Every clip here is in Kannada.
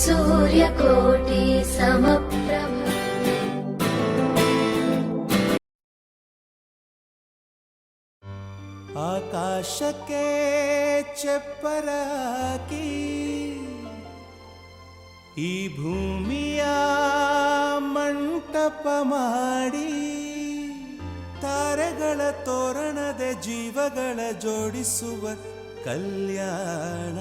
सूर्यकोटि समप्रभ ಆಕಾಶಕ್ಕೆ ಚಪ್ಪರಾಕಿ ಈ ಭೂಮಿಯ ಮಂಟಪ ಮಾಡಿ ತಾರೆಗಳ ತೋರಣದ ಜೀವಗಳ ಜೋಡಿಸುವ ಕಲ್ಯಾಣ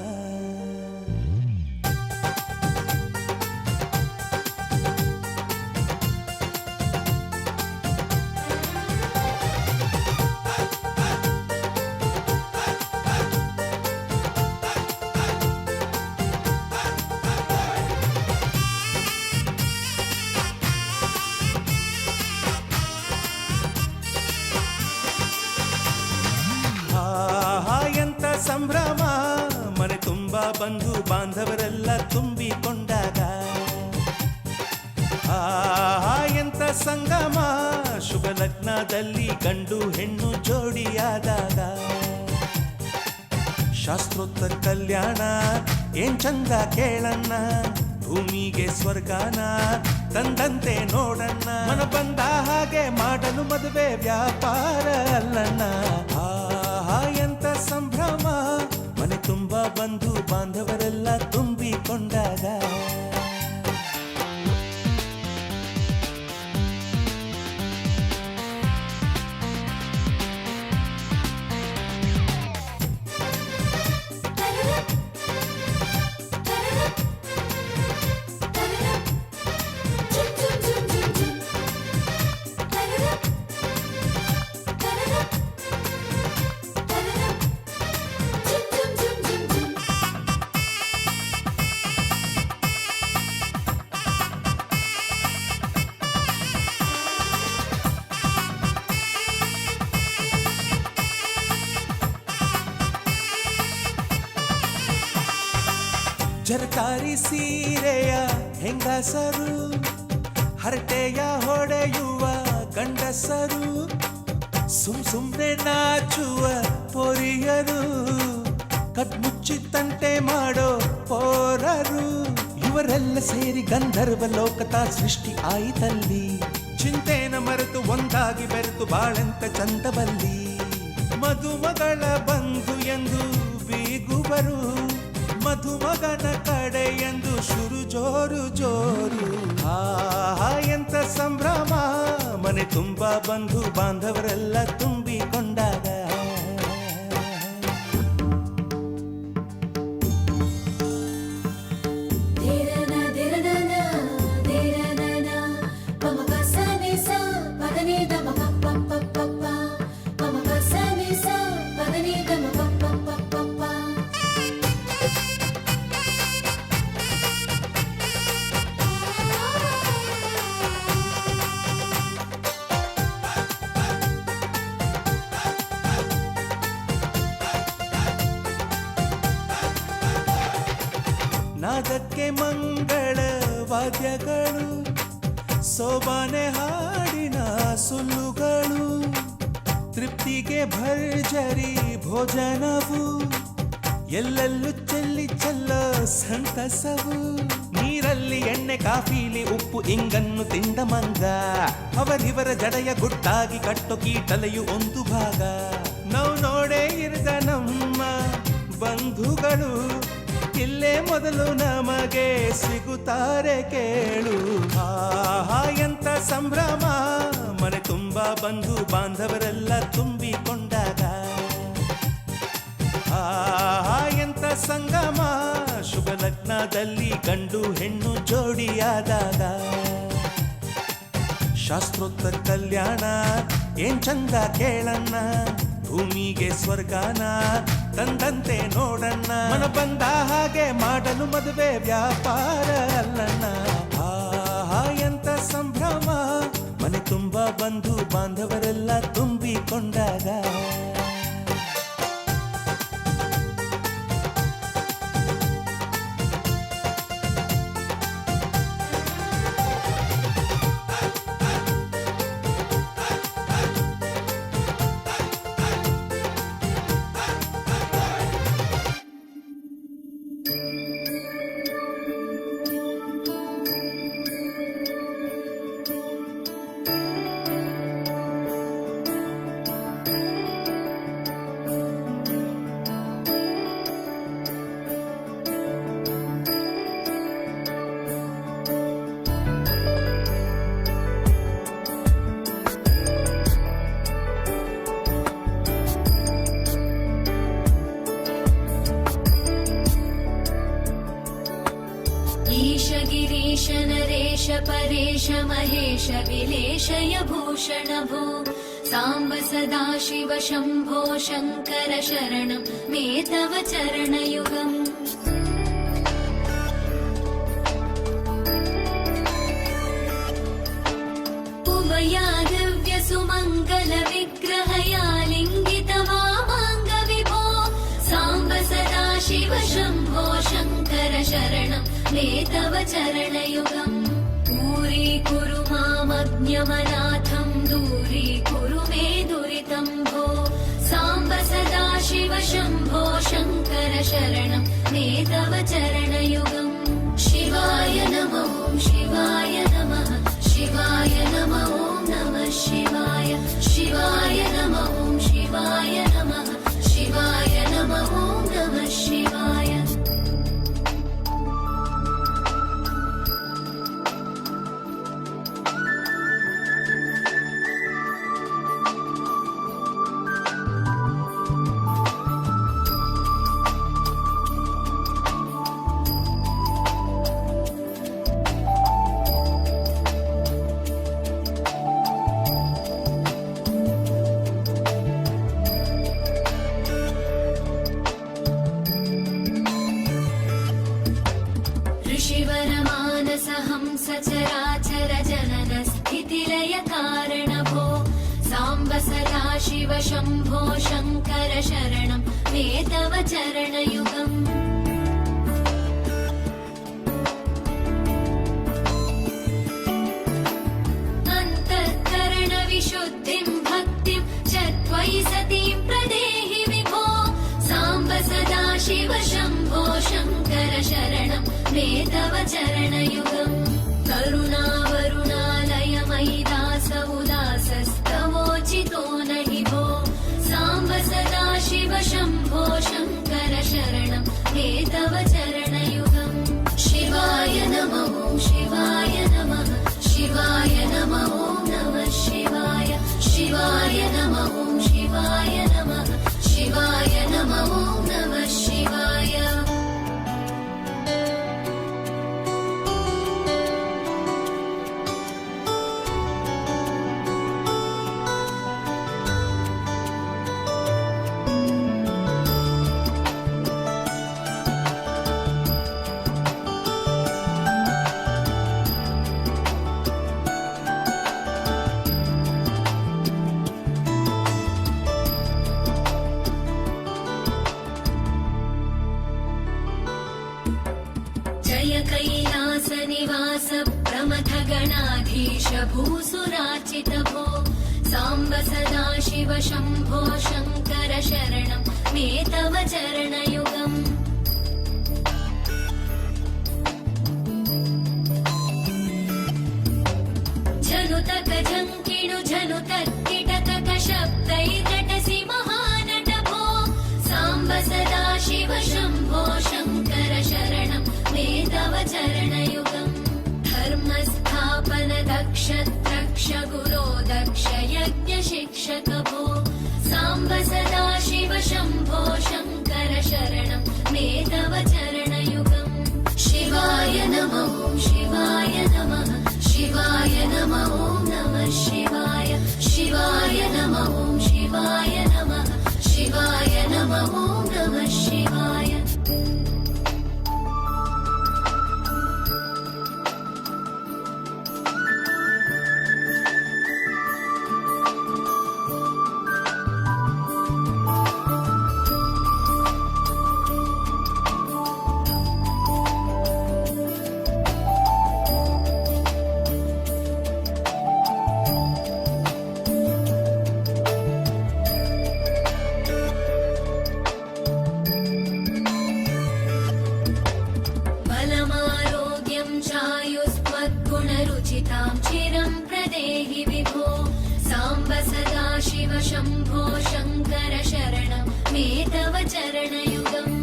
ಸಂಭ್ರಮ ಮನೆ ತುಂಬ ಬಂಧು ಬಾಂಧವರೆಲ್ಲ ತುಂಬಿಕೊಂಡಾಗ ಎಂತ ಸಂಗಮ ಶುಭ ಲಗ್ನದಲ್ಲಿ ಗಂಡು ಹೆಣ್ಣು ಜೋಡಿಯಾದಾಗ ಶಾಸ್ತ್ರೋತ್ತರ ಕಲ್ಯಾಣ ಏನ್ ಚಂದ ಕೇಳಣ್ಣ ಭೂಮಿಗೆ ಸ್ವರ್ಗಾನ ತಂದಂತೆ ನೋಡಣ್ಣ ಮನ ಬಂದ ಹಾಗೆ ಮಾಡಲು ಮದುವೆ ವ್ಯಾಪಾರ ಅಲ್ಲಣ್ಣ ಎಂತ ಸಂಭ್ರಮ ಮನೆ ತುಂಬ ಬಂಧು ಬಾಂಧವರೆಲ್ಲ ತುಂಬಿಕೊಂಡಾಗ ಜರಕಾರಿ ಸೀರೆಯ ಹೆಂಗಸರು ಹರಟೆಯ ಹೊಡೆಯುವ ಗಂಡಸರು ಸುಮ್ನೆ ನಾಚುವ ಪೊರಿಯರು ಕದ್ಮುಚ್ಚಿ ತಂಟೆ ಮಾಡೋ ಪೋರರು ಇವರೆಲ್ಲ ಸೇರಿ ಗಂಧರ್ವ ಲೋಕದ ಸೃಷ್ಟಿ ಆಯಿತಲ್ಲಿ ಚಿಂತೆನ ಮರೆತು ಒಂದಾಗಿ ಬೆರೆತು ಬಾಳೆಂತ ಚಂದವಲ್ಲಿ ಮದುಮಗಳ ಬಂಧು ಎಂದು ಬೀಗುವರು ಮಧುಮಗನ ಕಡೆ ಎಂದು ಶುರು ಜೋರು ಜೋರು ಎಂತ ಸಂಭ್ರಮ ಮನೆ ತುಂಬ ಬಂಧು ಬಾಂಧವರೆಲ್ಲ ತುಂಬಿಕೊಂಡಾಗ ನಾದಕ್ಕೆ ಮಂಗಳ ವಾದ್ಯಗಳು ಸೋಬಾನೆ ಹಾಡಿನ ಸುಳ್ಳುಗಳು ತೃಪ್ತಿಗೆ ಭರ್ಜರಿ ಭೋಜನವು ಎಲ್ಲೆಲ್ಲೂ ಚೆಲ್ಲ ಸಂತಸವು ನೀರಲ್ಲಿ ಎಣ್ಣೆ ಕಾಫಿಲಿ ಉಪ್ಪು ಇಂಗನ್ನು ತಿಂದ ಮಂಗ ಅವರಿವರ ಜಡೆಯ ಗುಟ್ಟಾಗಿ ಕಟ್ಟೋ ಕೀಟಲೆಯು ಒಂದು ಭಾಗ ನಾವು ನೋಡೇ ಇರದ ನಮ್ಮ ಬಂಧುಗಳು ಇಲ್ಲೇ ಮೊದಲು ನಮಗೆ ಸಿಗುತ್ತಾರೆ ಕೇಳು ಎಂತ ಸಂಭ್ರಮ ಮನೆ ತುಂಬ ಬಂಧು ಬಾಂಧವರೆಲ್ಲ ತುಂಬಿಕೊಂಡಾಗ ಎಂತ ಸಂಗಮ ಶುಭ ಲಗ್ನದಲ್ಲಿ ಗಂಡು ಹೆಣ್ಣು ಜೋಡಿಯಾದಾಗ ಶಾಸ್ತ್ರೋತ್ತರ ಕಲ್ಯಾಣ ಏನ್ ಚಂದ ಕೇಳಣ್ಣ ಭೂಮಿಗೆ ಸ್ವರ್ಗಾನ ತಂದಂತೆ ನೋಡಣ್ಣ ಮನ ಬಂದ ಹಾಗೆ ಮಾಡಲು ಮದುವೆ ವ್ಯಾಪಾರ ಅಲ್ಲಣ್ಣ ಎಂತ ಸಂಭ್ರಮ ಮನೆ ತುಂಬ ಬಂಧು ಬಾಂಧವರೆಲ್ಲ ತುಂಬಿಕೊಂಡಾಗ नरेश महेश विलेशय भूषण भो साम्ब सदाशिव शम्भो शङ्कर शरणं मे तव चरणयुगम् उमया दिव्य सुमङ्गल विग्रहया लिङ्गित वामाङ्ग विभो साम्ब सदाशिव शम्भो शङ्कर शरणं मे तव चरणयुगम् दूरीकुरु मामज्ञमनाथं दूरीकुरु मे दुरितं भो साम्ब सदाशिव शम्भो शङ्कर शरणं मे तव चरणयुगम् शिवाय नमः शिवाय नमः शिवाय नमः नमः शिवाय शिवाय नमः शिवाय नमः शिवाय नमः नमः शिवाय ऋषिवरमानसहंस चराचर जनन स्थितिलय कारण भो साम्ब सदाशिव शम्भो शङ्कर शरणं मे तव चरणयुगम् अन्तःकरणविशुद्धिं भक्तिं च त्वयि सतीं प्रदेहि विभो साम्ब सदाशिव शम्भो शङ्कर शरणं मे तव चरणयुगम् करुणावरुणालयमयि दास उदासस्तवोचितो नहि भो साम्ब सदाशिव शम्भो शङ्कर शरणं मे तव चरणयुगम् शिवाय नमः शिवाय नमः शिवाय नमः नमः शिवाय शिवाय नमः शिवाय नमः शिवाय नमः नमः शिवाय जय कैलास निवास प्रमथ गणाधीश भूसुरार्चित भो साम्ब सदाशिव शम्भो शङ्कर शरणं मे तव चरणयुगम् झनुतक झङ्किणु झनुतक्किटकक शब्दैर्नटसि महानट भो साम्ब सदाशिव शम्भो शङ्कर शरणं मे तव चरणयुगम् धर्मस्थापन दक्ष द्रक्ष गुरो दक्ष यज्ञ शिक्षक भो साम्ब सदाशिव शम्भो शङ्कर शरणं मे तव चरणयुगम् शिवाय नमः शिवाय नमः शिवाय नमः नमः शिवाय शिवाय नमः शिवाय नमः शिवाय नमः नमः शिवाय चायुस्त्वद्गुणरुचितां चिरं प्रदेहि विभो साम्ब सदाशिव शम्भो शङ्कर शरणं मे तव चरणयुगम्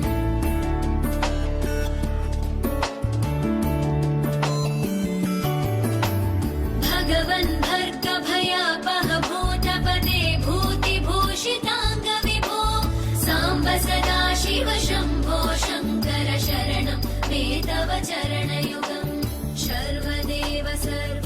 भगवन् भर्गभयापह भूतपदे भूतिभूषिताङ्ग विभो साम्ब सदाशिव शम्भो शङ्कर शरणं मे तव चरणयुगम् सर्वदेव सर्व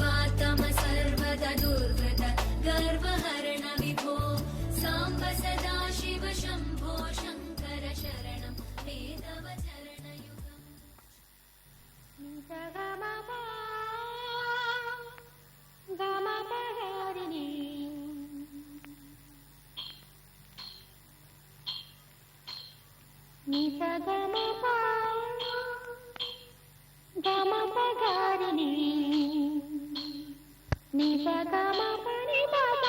ಗಮ ಪನಿ ಪದ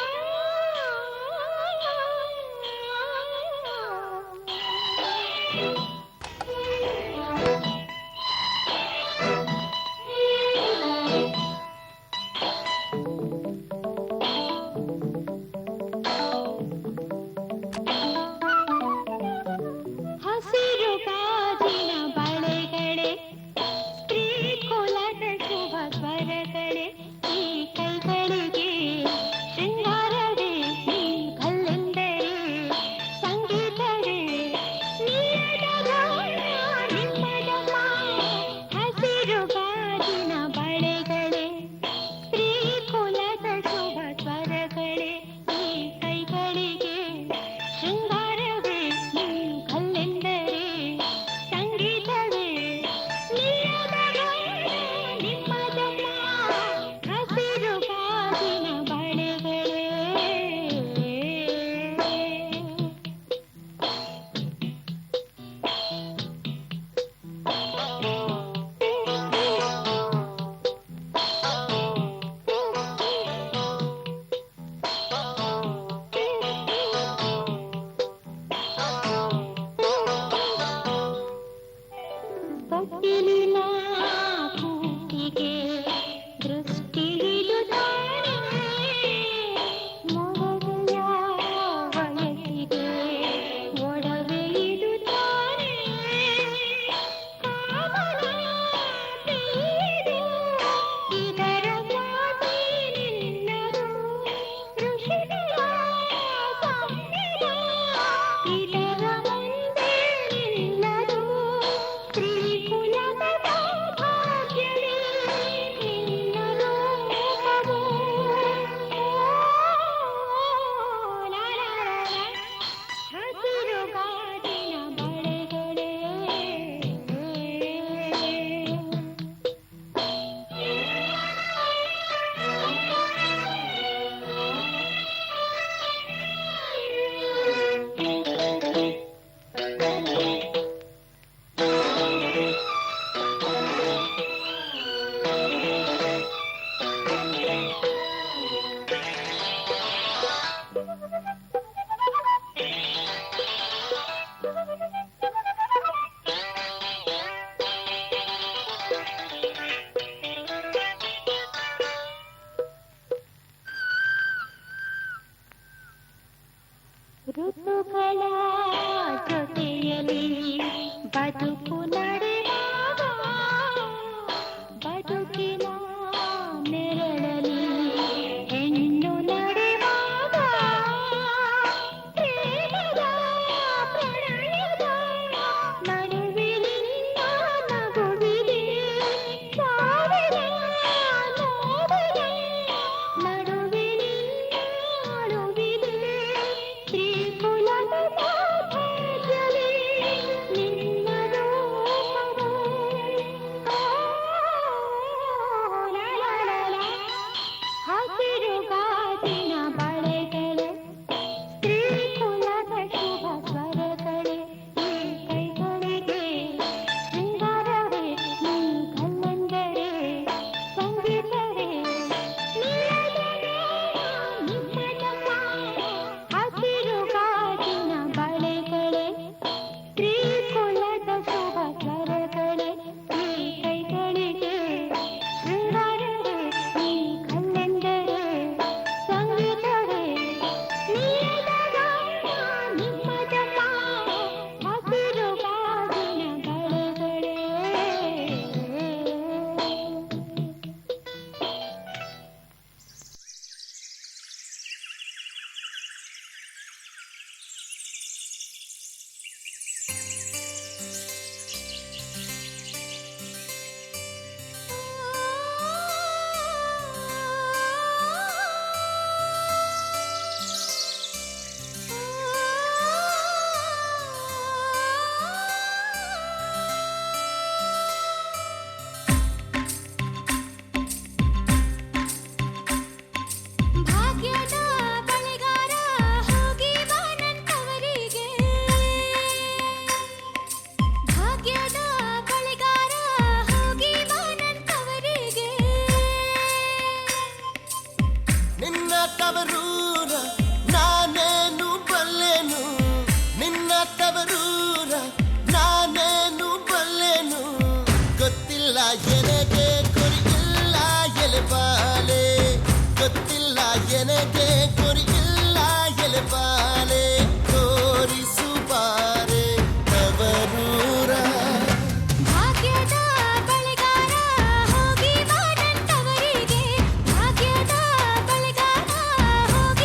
ಹಸಿರು ಗಾಜಿನ ಬಳೆಗಳೇ ಸ್ತ್ರೀ ಕುಲದ ಶುಭ ಸ್ವರಗಳೇ ಈ ಕೈಗಳಿಗೆ ಶೃಂಗಾರವೇ ನೀ ಕಲ್ಲೆಂದರೆ ಸಂಗೀತವೇ ನೀಡದ ನಿಮ್ಮದಮ್ಮ ಹಸಿರು ಗಾಜಿನ ಬಳೆಗಳೇ ಸ್ತ್ರೀ ಕುಲದ ಶುಭ ಸ್ವರಗಳೇ ಈ ಕೈಗಳಿಗೆ ಶೃಂಗಾರವೇ ನೀ ಕಲ್ಲೆಂದರೆ ಸಂಗೀತವೇ ನೀಡದ ನಿಮ್ಮದಮ್ಮ ಹಸಿರು ಗಾಜಿನ ಬಳೆಗಳೇ ತೊಟ್ಟಿಲಿನ ಕೂಟಿಗೆ ದೃಷ್ಟಿಯಿಡುತ್ತಾನೆ ಮೊಡವೆಯ ವಯಸ್ಸಿಗೆ ಒಡವೆ ಇಡುತ್ತಾನೆ ಕಾಮನ ಬೀಡು ಇದರ ಸಾಟಿ ನಿನ್ನದು ಋಷಿಗಳ ಸಂವಿಧ ಇದರ ಮುಂದೆ ನಿಲ್ಲದು ಸ್ತ್ರೀ ಕುಲದ ಸೌಭಾಗ್ಯವೇ ನಿನ್ನ ರೂಪವು ಹಸಿರು ಗಾಜಿನ ಬಳೆಗಳೇ ಋತುಗಳ ಜೊತೆಯಲ್ಲಿ ಬದುಕು ನಡೆವಾಗ ಬದುಕಿನ ನೆರಳಲಿ ಹೆಣ್ಣು ನಡೆವಾಗ ಪ್ರೇಮದ ಪ್ರಣಯದ ನಡುವಿನಿಂದ ನಗುವಿದೆ ಸಾವಿರ ನೋವಿನ ನಡುವಿನಿಂದ ಅಳುವಿದೆ ಸ್ತ್ರೀ ಕುಲದ ಸೌಭಾಗ್ಯವೇ ನಿನ್ನದು ತವರೂರ ನಾನೇನು ಬಲ್ಲೆನು ನಿನ್ನ ತವರೂರ ನಾನೇನು ಬಲ್ಲೆನು ಗೊತ್ತಿಲ್ಲ ಎನಗೆ ಗುರಿಯಿಲ್ಲ ಎಲೆಬಾಲೆ ಗೊತ್ತಿಲ್ಲ ಎನಗೆ ಗುರಿಯಿಲ್ಲ ಎಲೆಬಾಲೆ ತೋರಿಸು ಬಾರೆ ತವರೂರ ಭಾಗ್ಯದ ಬಳೆಗಾರ ಹೋಗಿ ಬಾರಂತವರಿಗೆ ಭಾಗ್ಯದ ಬಳೆಗಾರ ಹೋಗಿ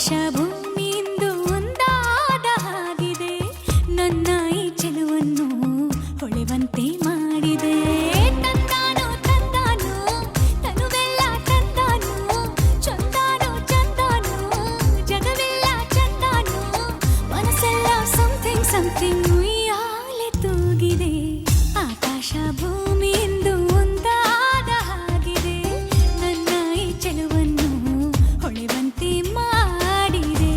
ಆಕಾಶ ಭೂಮಿಯಿಂದ ಒಂದಾದ ಹಾಗಿದೆ ನನ್ನ ಈ ಚೆಲುವನ್ನು ಹೊಳೆವಂತೆ ಮಾಡಿದೆ ತಂದಾನು ತಂದಾನು ತನುವೆಲ್ಲ ತಂದಾನು ಚಂದಾನು ಚಂದಾನು ಜಗವೆಲ್ಲ ಚಂದಾನು ಮನಸ್ಸೆಲ್ಲ ಸಮಥಿಂಗ್ ಸಮಥಿಂಗ್ ಉಯ್ಯಾಲೆ ತೂಗಿದೆ ಆಕಾಶ ಭೂಮಿಯಿಂದ ಒಂದಾದ ಹಾಗಿದೆ ನನ್ನ ಈ ಚೆಲುವನ್ನು ಹೊಳೆವಂತೆ ಮಾಡಿದೆ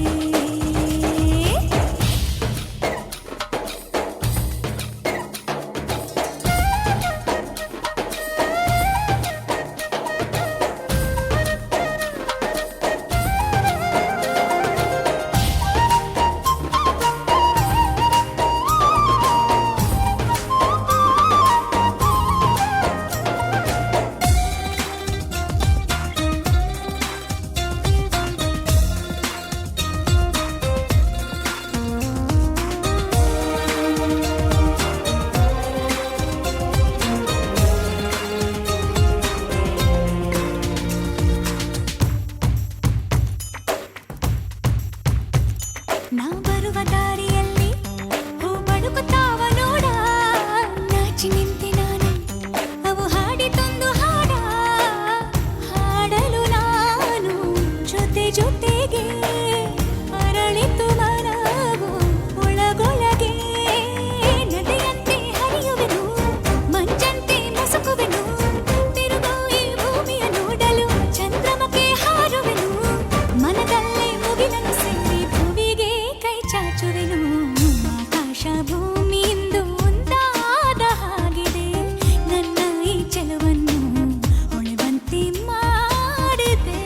ನಾ ಬರುವ ದಾರಿಯಲ್ಲಿ ಹೂ ಬಳುಕುತ್ತಾವ ನೋಡ ನಾಚಿ ನಿಂತೆ ನಾನು ಅವು ಹಾಡಿತೊಂದು ಹಾಡ ಹಾಡಲು ನಾನು ಜೊತೆ ಜೊತೆಗೆ ಅರಳಿತು ಮರವು ಒಳಗೊಳಗೆ ನದಿಯಂತೆ ಹರಿಯುವೆನು ಮಂಜಂತೆ ಮುಸುಕುವೆನು ತಿರುಗೋ ಈ ಭೂಮಿಯ ನೋಡಲು ಚಂದ್ರಮಕ್ಕೆ ಹಾರುವೆನು ಮನದಲ್ಲೇ ಮುಗಿಲನ್ನು ಸೇರಿ ಭುವಿಗೆ ಕೈ ಚಾಚುವೆನು ಆಕಾಶ ಭೂಮಿಯಿಂದ ಒಂದಾದ ಹಾಗಿದೆ ನನ್ನ ಈ ಚೆಲುವನ್ನು ಹೊಳೆವಂತೆ ಮಾಡಿದೆ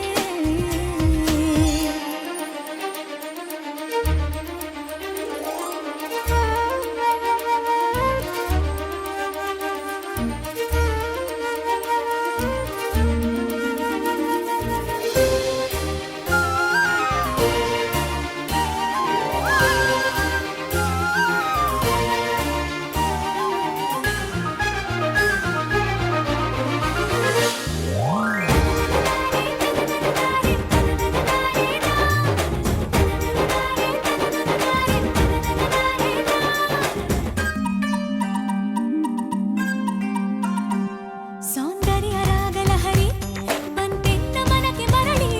ಸೌಂದರ್ಯ ರಾಗಲಹರಿ ಬಂತೆನ್ನ ಮನಕ್ಕೆ ಮರಳಿ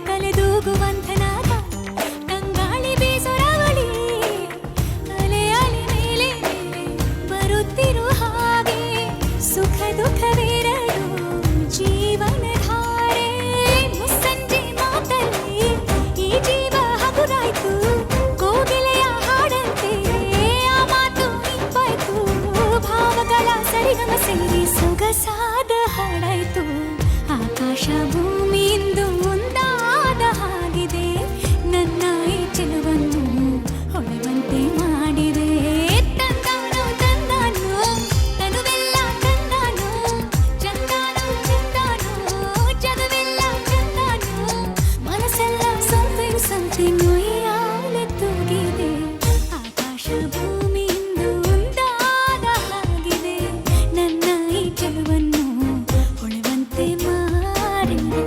ಕಲೆದೂಗುವಂಥನಾದ ತಂಗಾಳಿ ಬೀಸುರವಳಿ ಅಲೆ ಅಲೆ ಮೇಲೆ ಮೇಲೆ ಬರುತ್ತಿರು ಹಾಗೆ ಸುಖ ದುಃಖವೆರಡು ಜೀವನ ಧಾರೆ ಮುಸ್ಸಂಜೆ ಮಾತಲ್ಲಿ ಈ ಜೀವ ಹಗುರಾಯ್ತು ಕೋಗಿಲೆಯ ಹಾಡಂತೆ ಆ ಮಾತು ಇಂಪಾಯ್ತು ಭಾವಗಳ ಸರಿಗಮ ಸೇರಿ ಸೊಗಸಾದ ಹಾಡಾಯ್ತು ಆಕಾಶ ಭೂಮಿಯಿಂದ ಒಂದಾದ ಹಾಗಿದೆ ನನ್ನ ಈ ಚೆಲುವನ್ನು ಹೊಳೆವಂತೆ ಮಾಡಿದೆ ತಂದಾನು ತಂದಾನು ತನುವೆಲ್ಲ ತಂದಾನು ಚಂದಾನು ಚಂದಾನು ಜಗವೆಲ್ಲ ಚಂದಾನು ಮನಸ್ಸೆಲ್ಲ ಸಮಥಿಂಗ್ ಸಮಥಿಂಗ್ ಉಯ್ಯಾಲೆ ತೂಗಿದೆ ಆಕಾಶ ಭೂಮಿಯಿಂದ ಒಂದಾದ ಹಾಗಿದೆ ನನ್ನ ಈ ಚೆಲುವನ್ನು ಹೊಳೆವಂತೆ ಮಾಡಿದೆ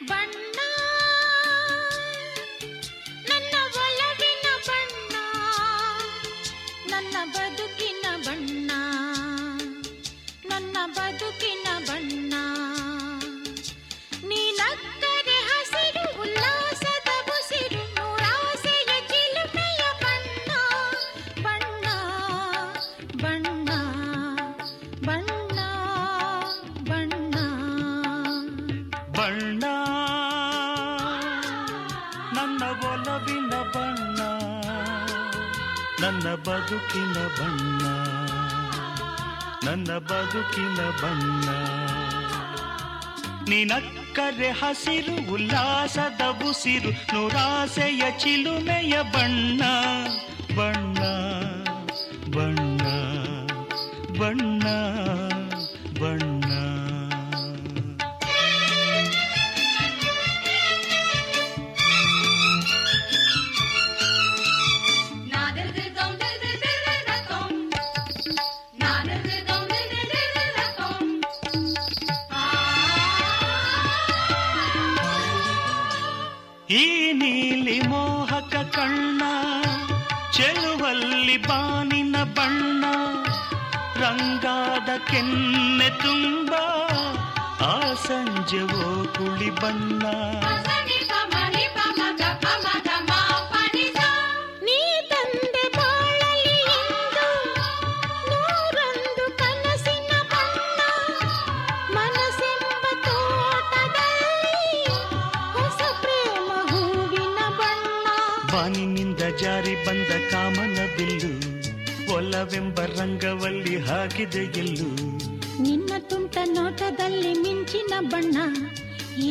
ಬಣ್ಣ ನನ್ನ ಒಲವಿನ ಬಣ್ಣ ನನ್ನ ಬದುಕಿನ ಬಣ್ಣ ನನ್ನ ಬದುಕಿನ ಬಣ್ಣ ನೀನಕ್ಕರೆ ಹಸಿರು ಉಲ್ಲಾಸದ ಉಸಿರು ನೂರಾಸೆಯ ಚಿಲುಮೆಯ ಬಣ್ಣ ಬಣ್ಣ ಬಣ್ಣ ಬಣ್ಣ ಬಣ್ಣ ಬಣ್ಣ ನನ್ನ ಒಲವಿನ ಬಣ್ಣ ನನ್ನ ಬದುಕಿನ ಬಣ್ಣ ನನ್ನ ಬದುಕಿನ ಬಣ್ಣ ನಿನಕ್ಕರೆ ಹಸಿರು ಉಲ್ಲಾಸದ ಉಸಿರು ನೂರಾಸೆಯ ಚಿಲುಮೆಯ ಬಣ್ಣ ಬಣ್ಣ ಬಣ್ಣ ಬಣ್ಣ ಬಣ್ಣ ಈ ನೀಲಿ ಮೋಹಕ ಕಣ್ಣ ಚೆಲುವಲ್ಲಿ ಬಾನಿನ ಬಣ್ಣ ರಂಗಾದ ಕೆನ್ನೆ ತುಂಬ ಆ ಸಂಜೆವೋ ಕುಳಿ ಬಣ್ಣ ನೀ ತಂದೆ ಬಾಳಲಿ ಎಂದು ನೂರೊಂದು ಕನಸಿನ ಬಣ್ಣ ಮನಸ್ಸೆಂಬ ತೋಟದಲ್ಲಿ ಹೊಸ ಪ್ರೇಮ ಹೂವಿನ ಬಣ್ಣ ಬಾನಿನಿಂದ ಜಾರಿ ಬಂದ ಕಾಮನ ಬಿಲ್ಲು ಒಲವೆಂಬ ರಂಗವಲ್ಲಿ ಹಾಕಿದೆ ಎಲ್ಲೂ ನಿನ್ನ ತುಂಟ ನೋಟದಲ್ಲಿ ಮಿಂಚಿನ ಬಣ್ಣ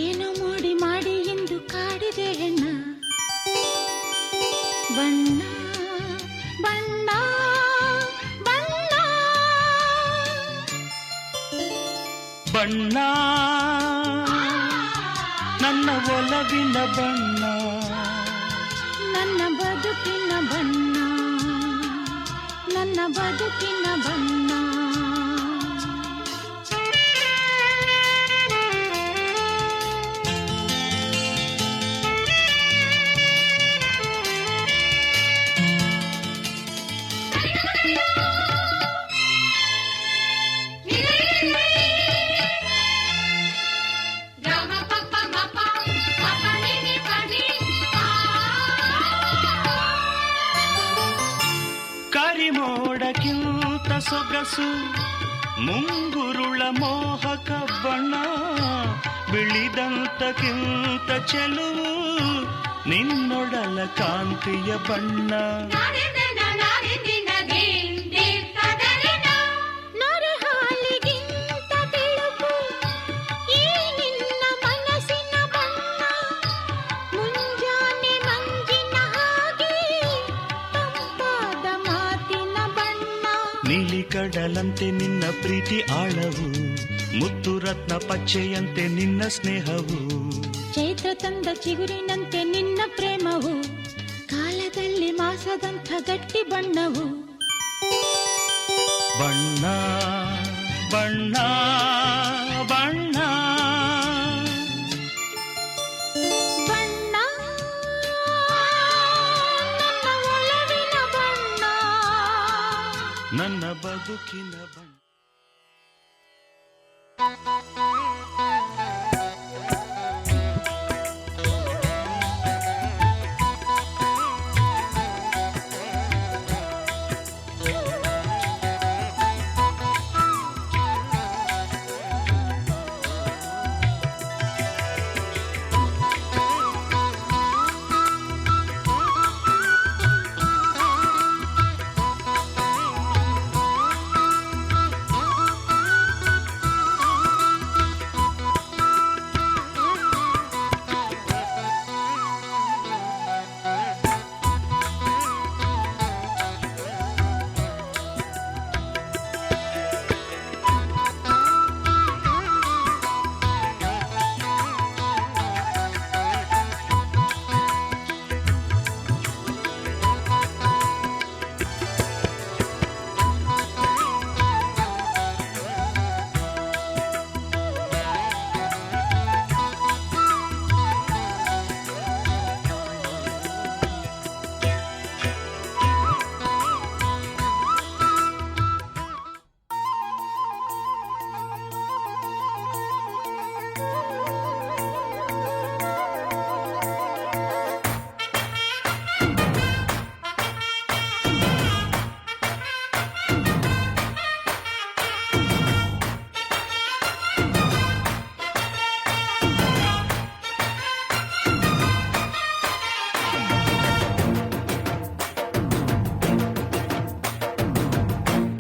ಏನು ಮೋಡಿ ಮಾಡಿ ಎಂದು ಕಾಡಿದೆ ಹೆಣ್ಣ ಬಣ್ಣ ಬಣ್ಣ ಬಣ್ಣ ಬಣ್ಣ ನನ್ನ ಒಲವಿನ ಬಣ್ಣ ನನ್ನ ಬದುಕಿನ ಬಣ್ಣ ನನ್ನ ಬದುಕಿನ ಬಣ್ಣ ಕರಿಮೋಡಕ್ಕಿಂತ ಸೊಗಸು ಮುಂಗುರುಳ ಮೋಹಕ ಬಣ್ಣ ಬಿಳಿದಂತಕ್ಕಿಂತ ಚೆಲುವು ನಿನ್ನೊಡಲ ಕಾಂತಿಯ ಬಣ್ಣ ನೊರೆ ಹಾಲಿಗಿಂತ ಬೆಳಕು ಈ ನಿನ್ನ ಮನಸ್ಸಿನ ಬಣ್ಣ ಮುಂಜಾನೆ ಮಂಜಿನ ಹಾಗೆ ತಂಪಾದ ಮಾತಿನ ಬಣ್ಣ ನೀಲಿ ಕಡಲಂತೆ ನಿನ್ನ ಪ್ರೀತಿ ಆಳವು ಮುತ್ತು ರತ್ನ ಪಚ್ಚೆಯಂತೆ ನಿನ್ನ ಸ್ನೇಹವು ಚೈತ್ರ ತಂದ ಚಿಗುರಿನಂತೆ ನಿನ್ನ ಪ್ರೇಮವು ಕಾಲದಲ್ಲಿ ಮಾಸದಂಥ ಗಟ್ಟಿ ಬಣ್ಣವು ಬಣ್ಣ ಬಣ್ಣ ಬಣ್ಣ ಬಣ್ಣ ನನ್ನ ಒಲವಿನ ಬಣ್ಣ ನನ್ನ ಬದುಕಿನ ಬಣ್ಣ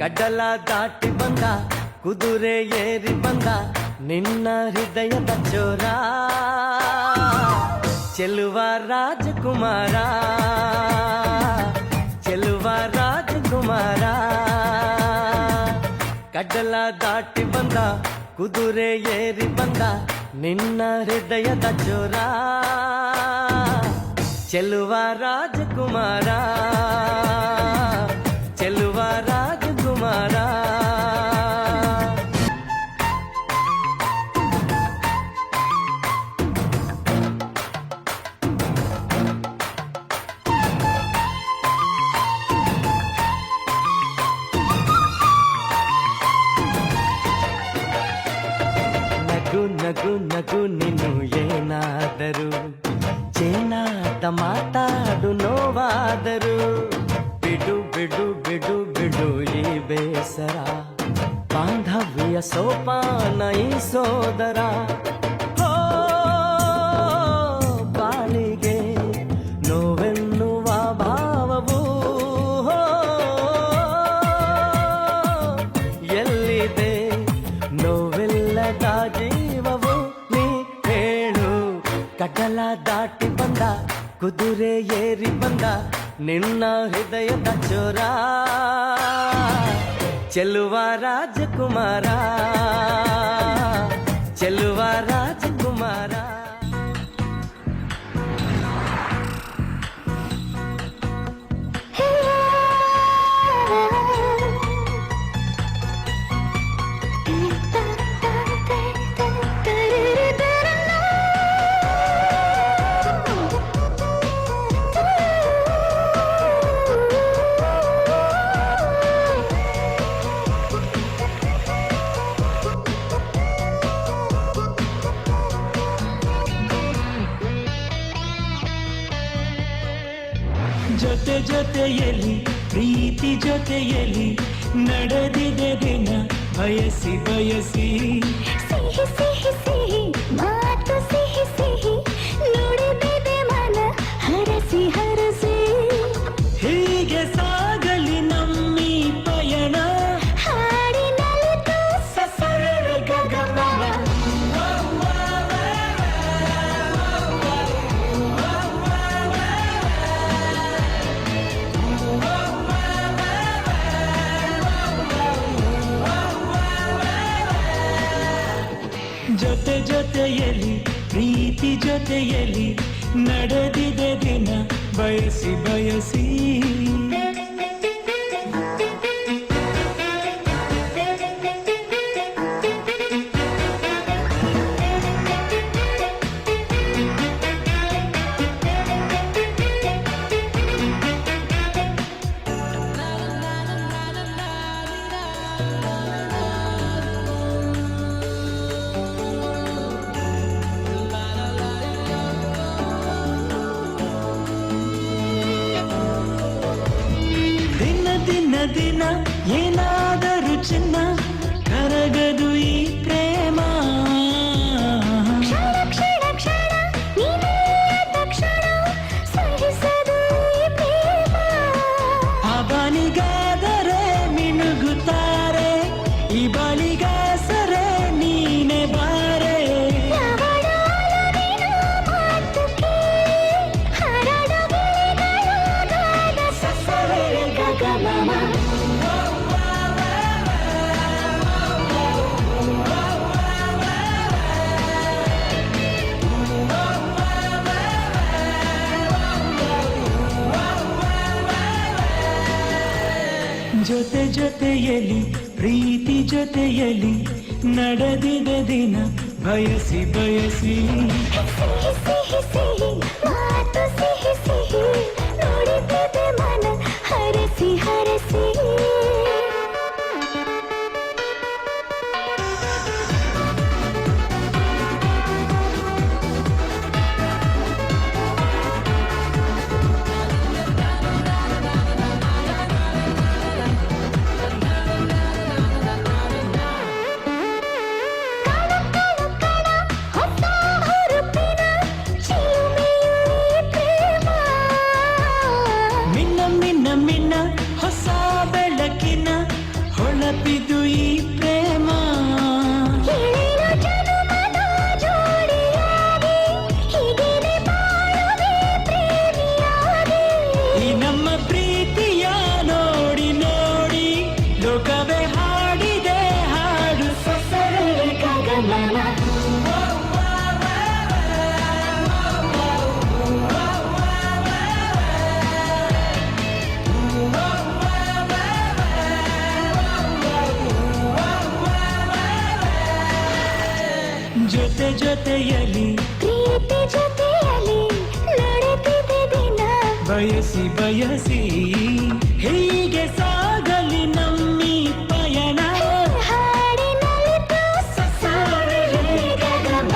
ಕಡಲ ದಾಟಿ ಬಂದ ಕುದುರೆ ಏರಿ ಬಂದ ನಿನ್ನ ಹೃದಯದ ಚೋರ ಚೆಲುವ ರಾಜಕುಮಾರ ಚೆಲುವ ರಾಜಕುಮಾರ ಕಡಲ ದಾಟಿ ಬಂದ ಕುದುರೆ ಏರಿ ಬಂದ ನಿನ್ನ ಹೃದಯದ ಚೋರ ಚೆಲುವ ರಾಜಕುಮಾರ ಚೆಲುವ ರಾಜಕುಮಾರ ನಗು ನಗು ನಗು ನೀನು ಏನಾದರೂ ಚೇನಾದ ಮಾತಾಡು ನೋವಾದರು ಬಿಡು ಬಿಡು ಬಿಡು ಬಿಡು ಈ ಬೇಸರ ಬಾಂಧವ್ಯ ಸೋಪಾನ ಈ ಸೋದರ ಹೋ ಬಾಳಿಗೆ ನೋವೆನ್ನುವ ಭಾವವು ಹೋ ಎಲ್ಲಿದೆ ನೋವಿಲ್ಲದ ಜೀವವು ನೀ ಹೇಳು ಕಡಲ ದಾಟಿ ಬಂದ ಕುದುರೆ ಏರಿ ಬಂದ ನಿನ್ನ ಹೃದಯದ ಚೋರ ಚೆಲುವ ರಾಜಕುಮಾರ ಚೆಲುವ ರಾಜಕುಮಾರ ಜೊತೆ ಜೊತೆಯಲ್ಲಿ ಪ್ರೀತಿ ಜೊತೆಯಲ್ಲಿ ನಡೆದಿದೆ ದಿನ ಬಯಸಿ ಬಯಸಿ ಸಿಹಿ ಸಿಹಿ ಸಿಹಿ ಮಾತು ಸಿಹಿ ಸಿಹಿ ನುಡಿದಿದೆ ಮನ ಹರಸಿ ಹರಸಿ ಹೀಗೆ ಸಾಗಲಿ ನಮ್ಮಿ ಪಯಣ ಹಾಡಿನಲಿತು ಸಸರ ಗಗನ ಜೊತೆ ಜೊತೆಯಲ್ಲಿ ಪ್ರೀತಿ ಜೊತೆಯಲ್ಲಿ ನಡೆದಿದೆ ದಿನ ಬಯಸಿ ಬಯಸಿ ದಿನ ದಿನ ಏನಾದರೂ ಚಿನ್ನ ಕರಗದು ಈ ಪ್ರೇಮ ಕ್ಷಣ ಕ್ಷಣ ಕ್ಷಣ ನೀನೇ ತಕ್ಷಣ ಸಹಿಸದು ಈ ಪ್ರೇಮ ಅವನಿಗಾದರೆ ಮಿನುಗುತ್ತಾರೆ ಈ ಬಳಿಗಾಸರೆ ನೀನೆ ಬಾರೆ ಯಾವಳೊಲವಿನ ಮಾತು ಕೇಳಿ ಹರಡು ಗಿಳಿಗಳು ಗಾನ ಸಸರೆ ಗಗಮಮ ಜೊತೆ ಜೊತೆಯಲ್ಲಿ ಪ್ರೀತಿ ಜೊತೆಯಲ್ಲಿ ನಡೆದಿದೆ ದಿನ ಬಯಸಿ ಬಯಸಿ ಸಿಹಿ ಸಿಹಿ ಸಿಹಿ ಮಾತು ಸಿಹಿ ಸಿಹಿ ನುಡಿದಿದೆ ಮನ ಹರಸಿ ಹರಸಿ ಮಿನ್ನ ಹೊಸ ಬೆಳಕಿನ ತಲುಪಿದು ಈ ಪ್ರೇಮ. ಏಳೇಳು ಜನುಮದ ಜೋಡಿಯಾಗಿ ಹೀಗೇನೆ ಬಾಳುವೆ ಪ್ರೇಮಿಯಾಗಿ. ಈ ನಮ್ಮ ಪ್ರೀತಿಯ ನೋಡಿ ನೋಡಿ ಲೋಕವೇ ಹಾಡಿದೆ ಹಾಡು. ಸಸರಳ ಗಗನ ಜೊತೆ ಜೊತೆಯಲಿ ಪ್ರೀತಿ ಜೊತೆಯಲ್ಲಿ ನಡೆದಿದೆ ದಿನ. ಬಯಸಿ ಬಯಸಿ ಹೀಗೆ ಸಾಗಲಿ ನಮ್ಮಿ ಪಯಣ. ಹಾಡಿನಲ್ಲಿತು ಸಸರಳ ಗಗನ.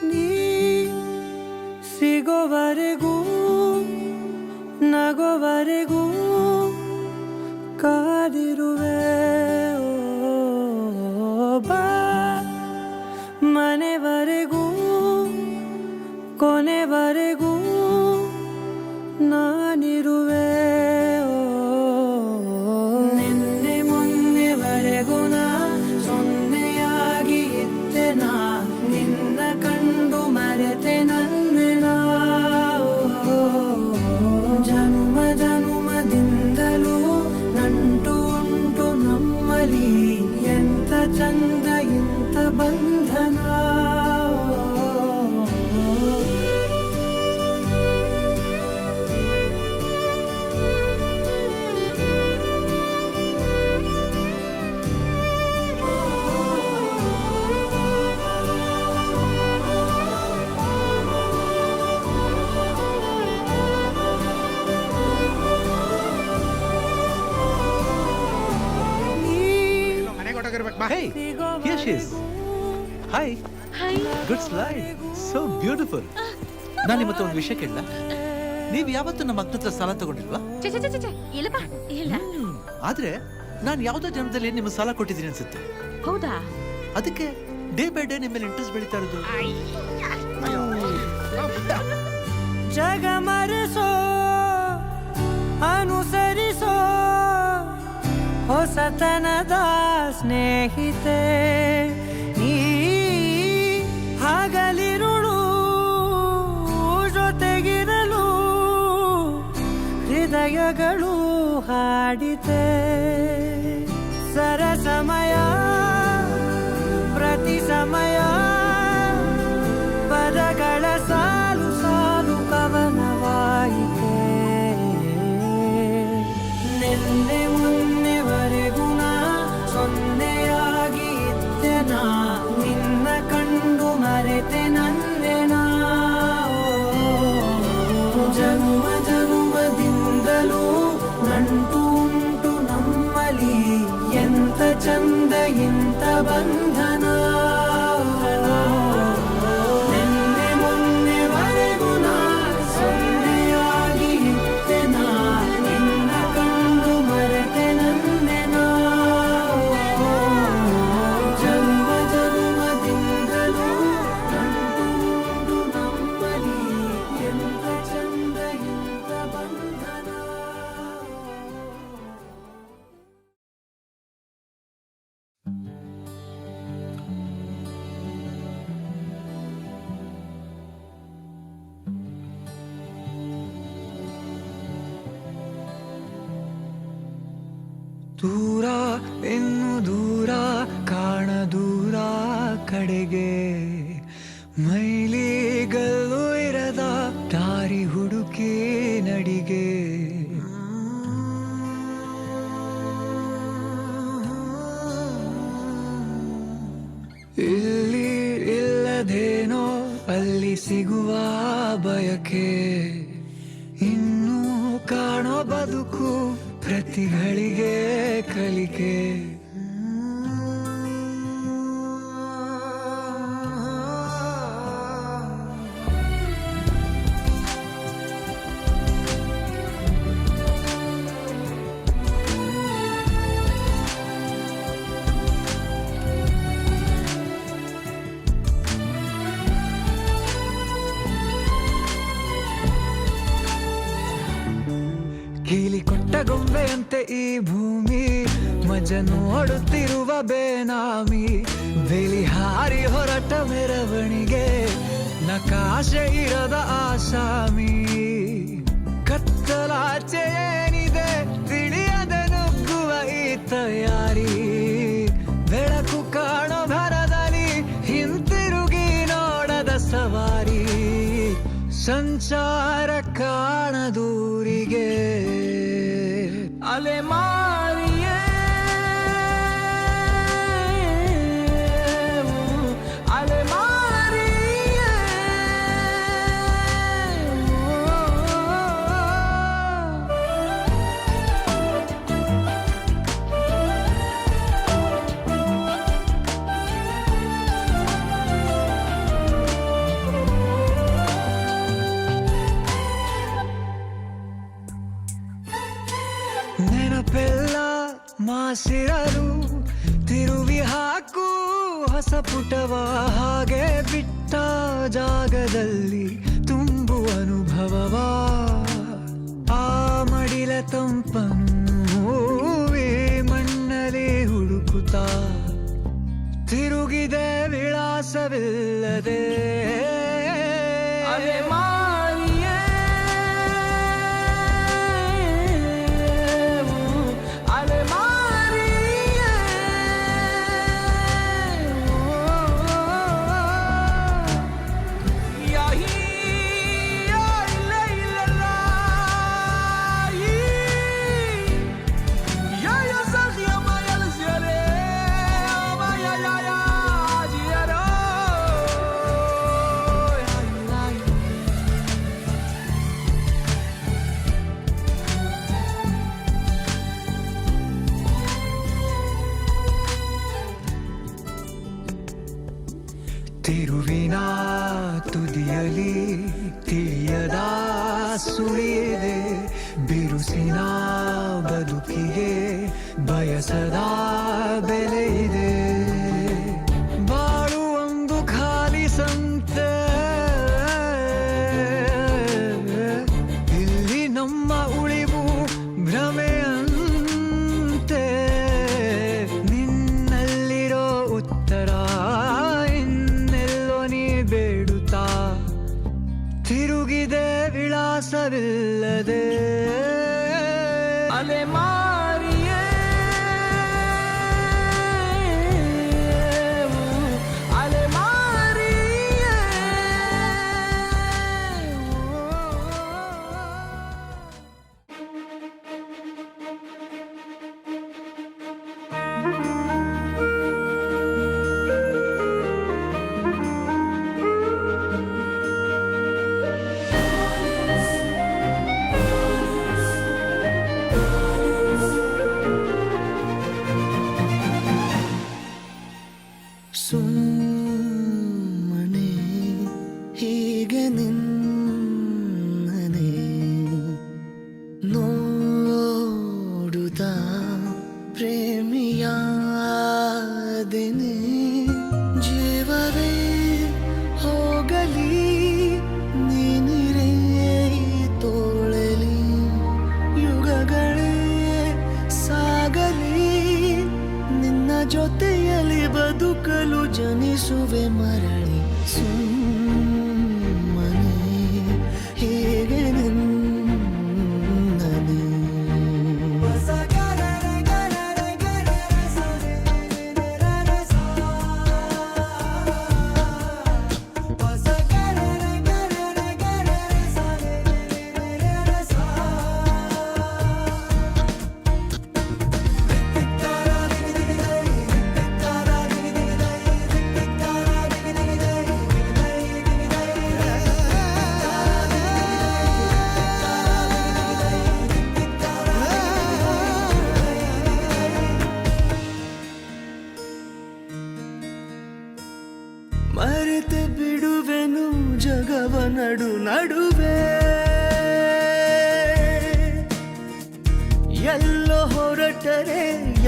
ನೀ ಸಿಗೋವರೆಗೂ ನಗೋವರೆಗೂ ಕಾದಿರುವೆ. ಬಾ ಮನೆವರೆಗೂ ಕೊನೆವರೆಗೂ ನಾನಿರುವೆ. ನಿನ್ನೆ ಮೊನ್ನೆವರೆಗೂ ನಾ ಸೊನ್ನೆಯಾಗಿ ಇದ್ದೆ. ನಾ ನಿನ್ನ ಕಂಡು ಮರೆತೆ ನನ್ನೆನಾ. ಜನುಮ ಜನುಮದಿಂದಲೂ ನಂಟು ಉಂಟು ನಮ್ಮಲಿ. ಎಂತ ಚಂದ ಇಂಥ ಬಂಧನ. Hey, here she is. Hi. Hi. Good slide. So beautiful. ನಾನು ನಿಮ್ಮತ್ರ ಒಂದು ವಿಷಯ ಕೇಳಲ್ಲ. ನೀವು ಯಾವತ್ತೂ ನಮ್ಮ ಅಕ್ಕನ ಹತ್ರ ಸಾಲ ತಗೊಂಡಿಲ್ವಾ? ಚೆ ಚೆ ಚೆ ಚೆ ಇಲ್ಲಪ್ಪ ಇಲ್ಲ. ಆದ್ರೆ ನಾನು ಯಾವುದೋ ಜನ್ಮದಲ್ಲಿ ನಿಮ್ಮ ಸಾಲ ಕೊಟ್ಟಿದ್ದೀನಿ ಅನ್ಸುತ್ತೆ. ಹೌದಾ? ಅದಕ್ಕೆ ಡೇ ಬೈ ಡೇ ನಿಮ್ಮ ಮೇಲೆ ಇಂಟ್ರೆಸ್ಟ್ ಬೆಳೀತಾ ಇರೋದು. ಜಗ ಮರೆಸೋ ಅನುಸರಿಸೋ ಹೊಸತನದ ಸ್ನೇಹಿತೆ. ನೀ ಹಗಲಿರುಳು ಜೊತೆಗಿರಲು ಹೃದಯಗಳು ಹಾಡಿತೆ. ಸರಸಮಯ ಪ್ರತಿ ಸಮಯ ಪದಗಳ ಸಾಲು ಸಾಲು ಕವನವಾಯಿತೆ. ನಿನ್ನೆ ಮೊನ್ನೆವರೆಗೂ ನಾ ಸೊನ್ನೆಯಾಗಿ ಇದ್ದೆ. ನಾ ನಿನ್ನ ಕಂಡು ಮರೆತೆ ನನ್ನೆನಾ. ಜನುಮ ಜನುಮದಿಂದಲೂ ನಂಟು ಉಂಟು ನಮ್ಮಲಿ. ಎಂತ ಚಂದ ಇಂಥ ಬಂಧನ. ನಿನ್ನೆ ಮೊನ್ನೆವರೆಗೂ ನಾ ಸೊನ್ನೆಯಾಗಿ ಇದ್ದೆ. ನಾ ನಿನ್ನ ಕಂಡು ಮರೆತೆ ನನ್ನೆನಾ. ಜನ್ಮ ಜನ್ಮದಿಂದಲೂ ನಂಟು ಉಂಟು ನಮ್ಮಲಿ. ಎಂತ ಚಂದ ಇಂಥ ಬಂಧನ. ದೂರ ಇನ್ನು ದೂರ ಕಾಣ ದೂರ ಕಡೆಗೆ. ಮೈಲಿಗಲ್ಲು ಇರದ ದಾರಿ ಹುಡುಕಿ ನಡಿಗೆ. ಇಲ್ಲಿ ಇಲ್ಲ ಇರದೇನೋ ಅಲ್ಲಿ ಸಿಗುವ ಬಯಕೆ, ಇನ್ನೂ ಕಾಣೋ ಬದುಕು ಪ್ರತಿಗಳಿಗೆ ಕಲಿಕೆ. ಕೀಲಿ ಕೊಟ್ಟ ಗೊಂಬೆಯಂತೆ ಈ ಭೂಮಿ, ಮಜ ನೋಡುತ್ತಿರುವ ಬೇನಾಮಿ, ಬೇಲಿ ಹಾರಿ ಹೊರಟ ಮೆರವಣಿಗೆ, ನಕಾಶೆ ಇರದ ಆಸಾಮಿ. ಕತ್ತಲಾಚೆ ಏನಿದೆ ತಿಳಿಯದೆ ನುಗ್ಗುವ ಈ ತಯಾರಿ, ಬೆಳಕು ಕಾಣೋ ಭರದಲ್ಲಿ ಹಿಂತಿರುಗಿ ನೋಡದ ಸವಾರಿ, ಸಂಚಾರ ಕಾಣದೂರಿಗೆ ಅಲೆಮಾರಿಯೇ ಅಲೆಮಾರಿಯೇ. ನೆನಪೆಲ್ಲ ಮಾಸಿರಲು ತಿರುವಿ ಹಾಕು ಹೊಸ ಪುಟವ, ಹಾಗೆ ಬಿಟ್ಟ ಜಾಗದಲ್ಲಿ ತುಂಬು ಅನುಭವವ, ಆ ಮಡಿಲ ತಂಪನ್ನು ಮಣ್ಣಲ್ಲಿ ಹುಡುಕುತ್ತಾ ತಿರುಗಿದೆ ವಿಳಾಸವಿಲ್ಲದೆ ಅಲೆಮಾರಿಯೇ ಅಲೆಮಾರಿಯೇ. ಯಾಹೀ ಯಾ ಇಲ್ಲ ಇಲ್ಲ ಯಾ ಯಾ ಸಖಿಯ ಮಾಯಲ್ ಜರೆ ಮಾಯಾ ಯಾ ಯಾ ಜಿಯರೋ ತಿರುವಿನ ತುದಿಯಲಿ ತಿಳಿಯದ ಸುಳಿಯಿದೆ, ಬಿರುಸಿನ ಬದುಕಿಗೆ ಬಯಸದ ಬೆಲೆ ಇದೆ. ಬಾಳು ಒಂದು ಖಾಲಿ ಸಂತೆ, ಇಲ್ಲಿ ನಮ್ಮ ಉಳಿವು ಭ್ರಮೆಯಂತೆ, ನಿನ್ನಲ್ಲಿರೋ ಉತ್ತರ ಇನ್ನೆಲ್ಲೋ ನೀ ಬೇಡುತ್ತಾ ತಿರುಗಿದೆ ವಿಳಾಸವಿಲ್ಲದೆ ಅಲೆಮಾರಿಯೇ ಅಲೆಮಾರಿಯೇ. ಸುಮ್ಮನೆ ಹೀಗೆ ನಿನ್ನನೆ ನೋಡುತ್ತಾ ಪ್ರೇಮಿಯಾದೆನೆ, ಜೀವವೇ ಹೋಗಲಿ ನೀನಿರೇ ತೋಳಲಿ, ಯುಗಗಳೇ ಸಾಗಲಿ ನಿನ್ನ ಜೊತೆಯಲ್ಲಿ ಬದುಕಲು ಜನಿಸುವೆ ಮರಳಿ. ಸುಮ್ಮನೆ ಹೀಗೆ ನಿನ್ನನೆ ಜಗವ ನಡುವೆ ಎಲ್ಲೋ ಹೊರಟರೆ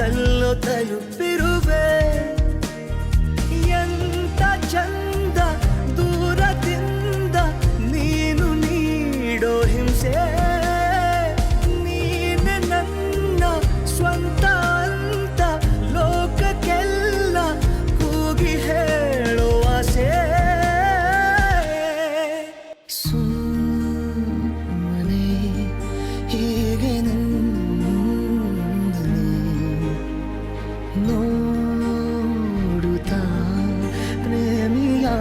ಎಲ್ಲೋ ತಲುಪಿರುವೆ ಎಂತ ಚಂದ ದೂರದಿಂದ ನೀನು ನೀಡೋ ಹಿಂಸೆ ನೀನೆ ನನ್ನ ಸ್ವಂತ ಅಂತ ಲೋಕಕ್ಕೆಲ್ಲ ಕೂಗಿ ಹೇಳೋ ಆಸೆ ಸುಮ್ಮನೆ ಹೀಗೆ ನಿನ್ನನ್ನು ನೋಡುತ್ತಾ ಪ್ರೇಮಿಯಾದೆನು.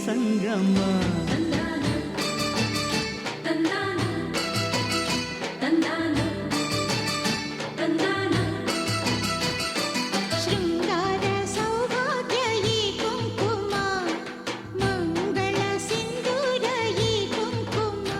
ಸಂಗಮ. ಶೃಂಗಾರ ಸೌಭಾಗ್ಯ ಈ ಕುಂಕುಮ, ಮಂಗಳ ಸಿಂಧೂರ ಈ ಕುಂಕುಮ.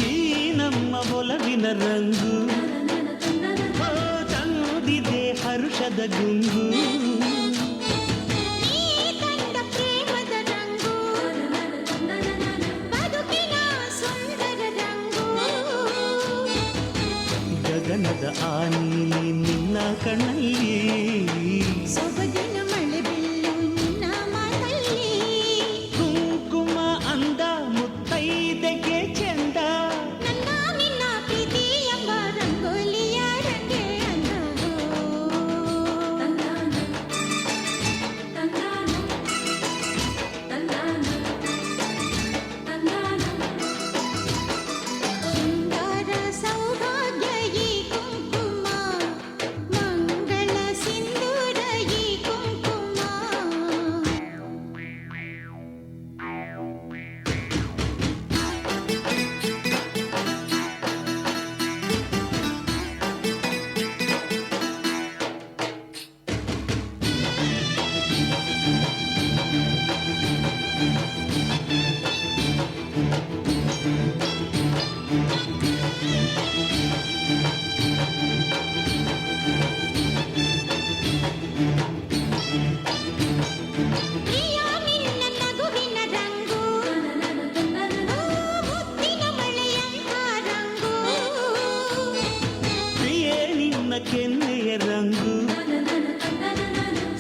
ಈ ನಮ್ಮ ಒಲವಿನ ರಂಗು ತಂದಿದೆ ಹರುಷದ ಗುಂಗು. ನೀ ಕಂಡ ಪ್ರೇಮದ ರಂಗು, ಬದುಕಿನ ಸುಂದರ ರಂಗು. ಗಗನದ ಆ ನೀಲಿ ನಿನ್ನ ಕಣ್ಣಲ್ಲಿ, ಸೊಬಗಿನ ಮಳೆ ಬಿಲ್ಲು ನಿನ್ನ ಮಾತಲ್ಲಿ. ಕುಂಕುಮ ಅಂದ ಮುತ್ತೈದೆಗೆ ಚೆಂದ. ನನ್ನ ನಿನ್ನ ಪ್ರೀತಿ ಎಂಬ ರಂಗೋಲಿಯ ರಂಗೆ ಅಂದ. ಶೃಂಗಾರ ಸೌಭಾಗ್ಯ ಈ ಕುಂಕುಮ, ಮಂಗಳ ಸಿಂಧೂರ ಈ ಕುಂಕುಮ. ಪ್ರಿಯ ನಿನ್ನ ನಗುವಿನ ರಂಗು, ಮುತ್ತಿನ ಮಳೆಯಂಥ ರಂಗು. ಪ್ರಿಯೇ ನಿನ್ನ ಕೆನ್ನೆಯ ರಂಗು,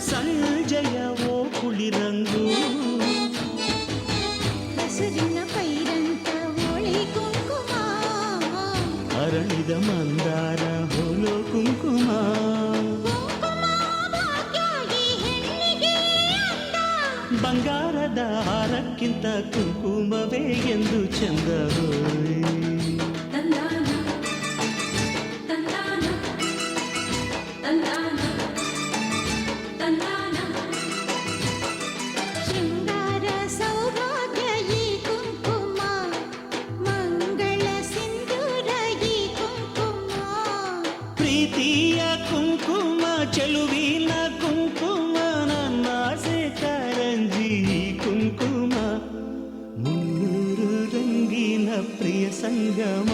ಸಂಜಯ ಓ ಕುಳಿ ರಂಗು. ಹಸುರಿನ ಪೈರಂತ ಹೋಳಿ ಕುಂಕುಮ, ಅರಳಿದ ಮಂದಾರ ಹೋಲೋ ಕುಂಕುಮ. ಕುಂಕುಮ ಭಾಗ್ಯ ಈ ಹೆಣ್ಣಿಗೆ ಅಂದ. ಬಂಗಾರದ ಹಾರಕ್ಕಿಂತ ಕುಂಕುಮವೇ ಎಂದು ಚಂದ. ಶೃಂಗಾರ ಸೌಭಾಗ್ಯ ಈ ಕುಂಕುಮ, ಮಂಗಳ ಸಿಂಧೂರ ಈ ಕುಂಕುಮ. ಪ್ರೀತಿಯ ಕುಂಕುಮ ಚೆಲುವಿನ ಕುಂಕುಮ, ನನ್ನಾಸೆ ಕಾರಂಜಿ ಕುಂಕುಮ. ಮುನ್ನೂರು ರಂಗಿನ ಪ್ರಿಯ ಸಂಗಮ.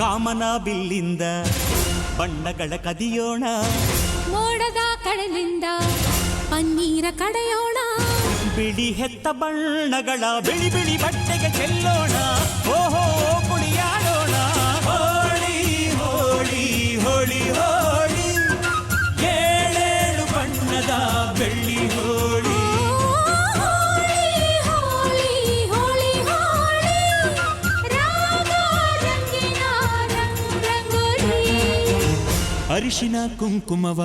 ಕಾಮನ ಬಿಲ್ಲಿಂದ ಬಣ್ಣಗಳ ಕದಿಯೋಣ, ಮೋಡದ ಕಡಲಿಂದ ಪನ್ನೀರ ಕಡೆಯೋಣ, ಬಿಳಿ ಹೆತ್ತ ಬಣ್ಣಗಳ ಬಿಳಿ ಬಿಳಿ ಬಟ್ಟೆಗೆ ಚೆಲ್ಲೋಣ ಓಹೋ ಕುಣಿಯಾಡೋಣ ಹೋಳಿ ಹೋಳಿ ಹೋಳಿ ಹೋಳಿ ಏಳೇಳು ಬಣ್ಣದ ಬೆಳ್ಳಿ ಹೋಳಿ ಅರಿಶಿನ ಕುಂಕುಮವ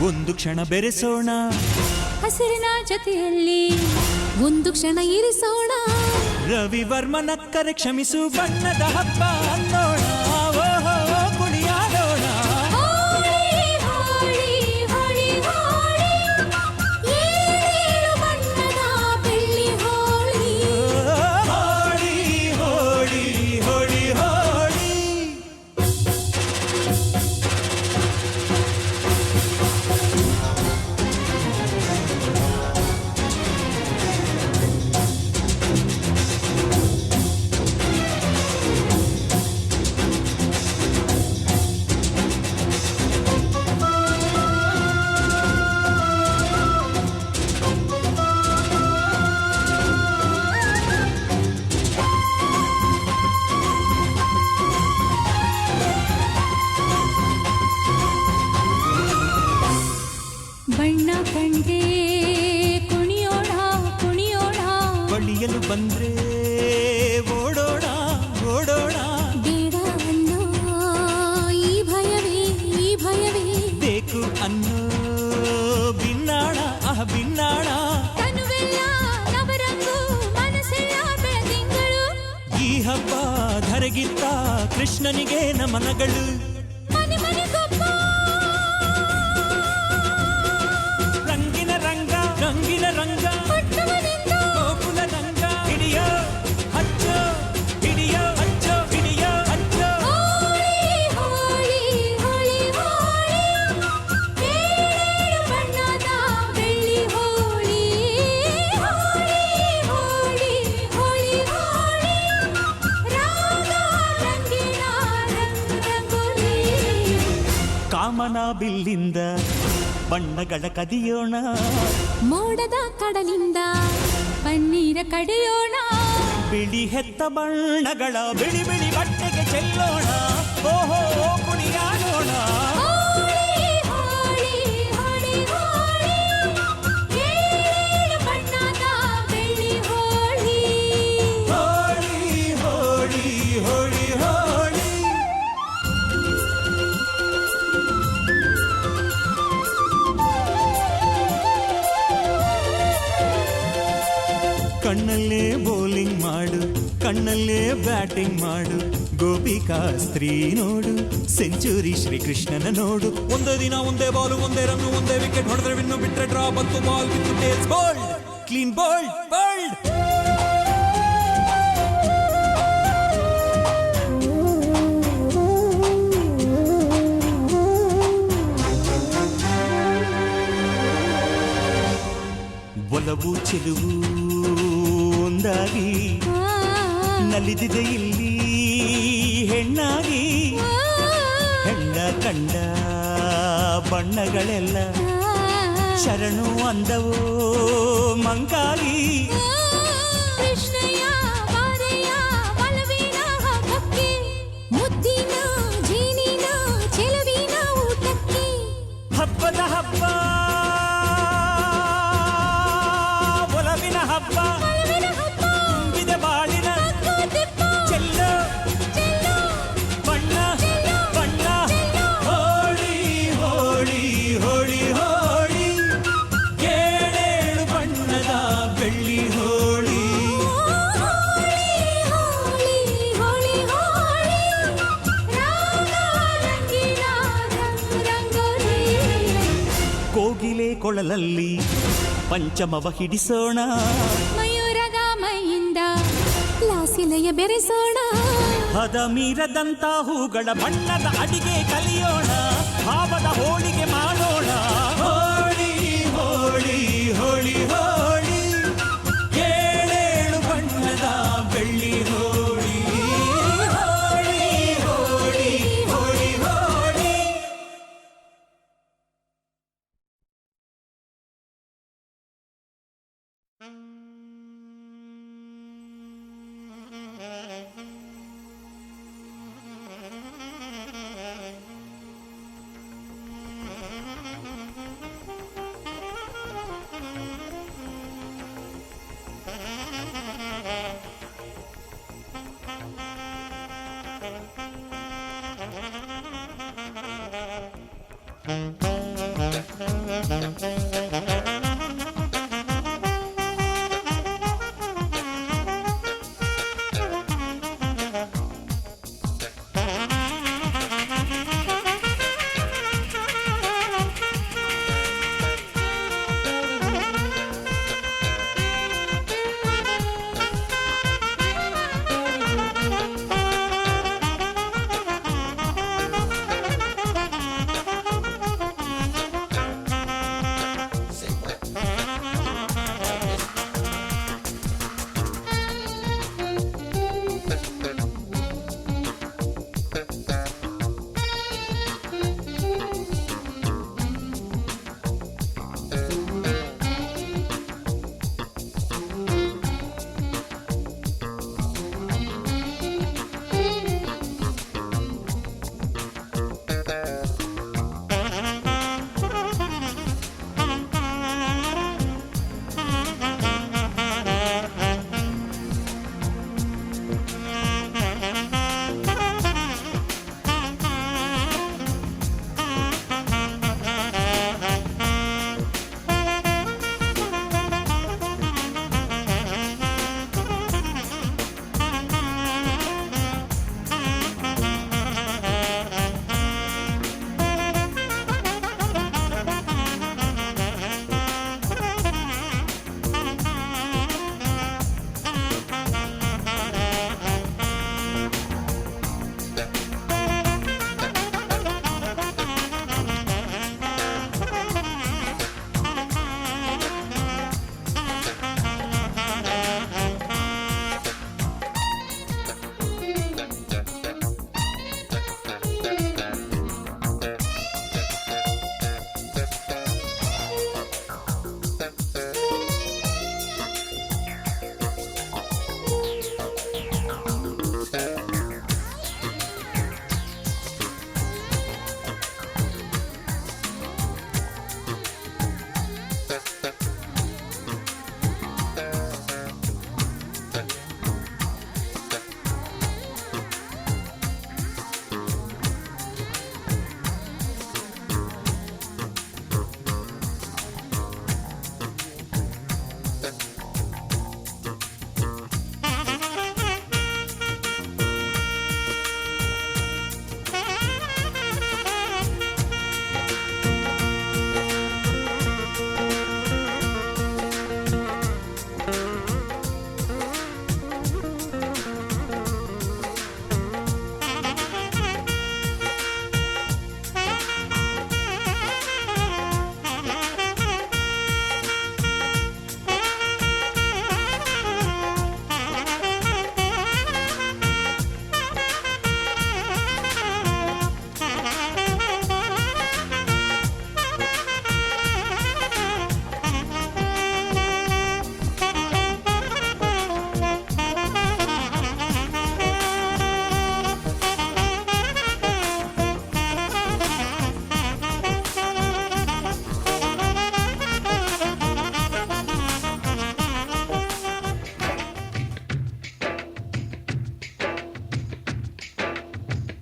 ಒಂದು ಕ್ಷಣ ಬೆರೆಸೋಣ ಹಸಿರಿನ ಜೊತೆಯಲ್ಲಿ ಒಂದು ಕ್ಷಣ ಇರಿಸೋಣ ರವಿವರ್ಮನಕ್ಕರೆ ಕ್ಷಮಿಸು ಬಣ್ಣದ ಹಬ್ಬ ಅನ್ನೋಣ ಓಹೋ ಕುಣಿಯಾಡೋಣ ಹೋಳಿ ಹೋಳಿ ಹೋಳಿ ಹೋಳಿ ಬಣ್ಣ ಕಂಡೆ ಕುಣಿಯೋಣ ಕುಣಿಯೋಣ ಬಳಿಯಲು ಬಂದ್ರೆ ಓಡೋಣ ಓಡೋಣ ಬೇಡ ಅನ್ನೋ ಈ ಭಯವೇ ಬೇಕು ಅನ್ನೋ ಬಿನ್ನಾಣ ಬಿನ್ನಾಣ ತನುವೆಲ್ಲ ನವರಂಗು ಮನಸ್ಸೆಲ್ಲ ಬೆಳದಿಂಗಳು ಈ ಹಬ್ಬ ಧರೆಗಿತ್ತ ಕೃಷ್ಣನಿಗೆ ನಮನಗಳು ಮನೆ ಮನೆಗೊಬ್ಬ ರಂಗಿನ ರಂಗ ರಂಗಿನ ರಂಗ ಹುಟ್ಟುವನಿಂದ ಗೋಕುಲ ರಂಗ ಹಿಡಿಯೋ ಹಚ್ಚೋ ಹಿಡಿಯೋ ಹಚ್ಚೋ ಹಿಡಿಯೋ ಹಚ್ಚೋ ಹೋಳಿ ಹೋಳಿ ಹೋಳಿ ಏಳು ಬಣ್ಣದ ಬೆಳ್ಳಿ ಹೋಳಿ ಹೋಳಿ ಹೋಳಿ ಹೋಳಿ ಹೋಳಿ ರಾಗ ರಂಗಿನ ರಂಗೋಲಿ ಕಾಮನ ಬಿಲ್ಲಿಂದ ಬಣ್ಣಗಳ ಕದಿಯೋಣ ಮೋಡದ ಕಡಲಿಂದ ಪನ್ನೀರ ಕಡೆಯೋಣ ಬಿಳಿ ಹೆತ್ತ ಬಣ್ಣಗಳ ಬಿಳಿ ಬಿಳಿ ಬಟ್ಟೆಗೆ ಚೆಲ್ಲೋಣ ಓಹೋ ಕುಣಿಯಾಡೋಣ ಹೋಳಿ ಹೋಳಿ ಹೋಳಿ ಹೋಳಿ ಏಳು ಬಣ್ಣದ ಬೆಳ್ಳಿ ಹೋಳಿ ಹೋಳಿ ಹೋಳಿ ಹೋಳಿ ಹೋಳಿ ಕಣ್ಣಲ್ಲೇ ಬೌಲಿಂಗ್ ಮಾಡು ಕಣ್ಣಲ್ಲೇ ಬ್ಯಾಟಿಂಗ್ ಮಾಡು ಗೋಪಿಕಾ ಸ್ತ್ರೀ ನೋಡು ಸೆಂಚುರಿ ಶ್ರೀಕೃಷ್ಣನ ನೋಡು ಒಂದೇ ದಿನ ಒಂದೇ ಬಾಲು ಒಂದೇ ರನ್ನು ಒಂದೇ ವಿಕೆಟ್ ಹೊಡೆದ್ರೆ ವಿನ್ನು ಬಿಟ್ರೆ ಡ್ರಾ ಬಂತು ಬಾಲ್ ಬಿತ್ತು tails bold clean bold bold ಒಲವು ಚೆಲುವು ಒಂದಾಗಿ ನಲಿದಿದೆ ಇಲ್ಲಿ ಹೆಣ್ಣಾಗಿ ಹೆಣ್ಣ ಕಂಡ ಬಣ್ಣಗಳೆಲ್ಲ ಶರಣು ಅಂದವೋ ಮಂಕಾಗಿ ಕೃಷ್ಣಯ್ಯ ಬಾರಯ್ಯ ಒಲವಿನ ಹಬ್ಬಕ್ಕೆ ಮುದ್ದಿನ ಜೀನಿನ ಚೆಲುವಿನ ಊಟಕ್ಕೆ ಹಬ್ಬದ ಹಬ್ಬ ಒಲವಿನ ಹಬ್ಬ ತುಂಬಿದ ಬಾಳಿನ ಚೆಲ್ಲೋ ಬಣ್ಣ ಬಣ್ಣ ಹೋಳಿ ಹೋಳಿ ಹೋಳಿ ಹೋಳಿ ಏಳೇಳು ಬಣ್ಣದ ಬೆಳ್ಳಿ ಹೋಳಿ ಹೋಳಿ ಹೋಳಿ ಹೋಳಿ ರಾಗ ರಂಗಿನ ರಂಗೋಲಿ ಕೋಗಿಲೆ ಕೊಳಲಲ್ಲಿ ಪಂಚಮವ ಹಿಡಿಸೋಣ ಮಯೂರದ ಮೈಯಿಂದ ಲಾಸಿಲೆಯ ಬೆರೆಸೋಣ ಹದ ಮೀರದಂತ ಹೂಗಳ ಬಣ್ಣದ ಅಡಿಗೆ ಕಲಿಯೋಣ ಭಾವದ ಹೋಳಿಗೆ ಮಾಡೋಣ ಹೋಳಿ ಹೋಳಿ ಹೋಳಿ ಹೋಳಿ ಏಳೇಳು ಬಣ್ಣದ ಬೆಳ್ಳಿ ಹೋಳಿ ಹೋಳಿ ಹೋಳಿ ಹೋಳಿ ಹೋಳಿ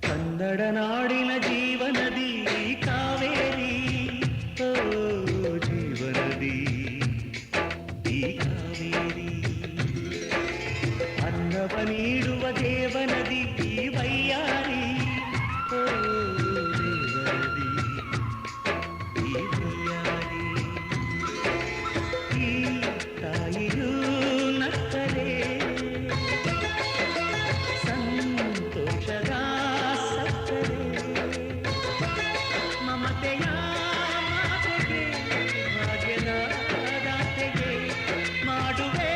ಕನ್ನಡನಾಡಿನ ಜೀವನದಿ ಕಾವೇರಿ, ಓ ಜೀವನದಿ ಈ ಕಾವೇರಿ, ಅನ್ನವ ನೀಡುವ ದೇವನದಿ ಈ ವೈಯಾರಿ, ಓ ದೇವನದಿ ಈ ವೈಯಾರಿ, ಈ ತಾಯಿಯೂ ನಕ್ಕರೆ ಸಂತೋಷದ ಸಕ್ಕರೆ, ಮಮತೆಯ ಮಾತೆಗೆ ಭಾಗ್ಯದ ದಾತೆಗೆ ಮಾಡುವೆ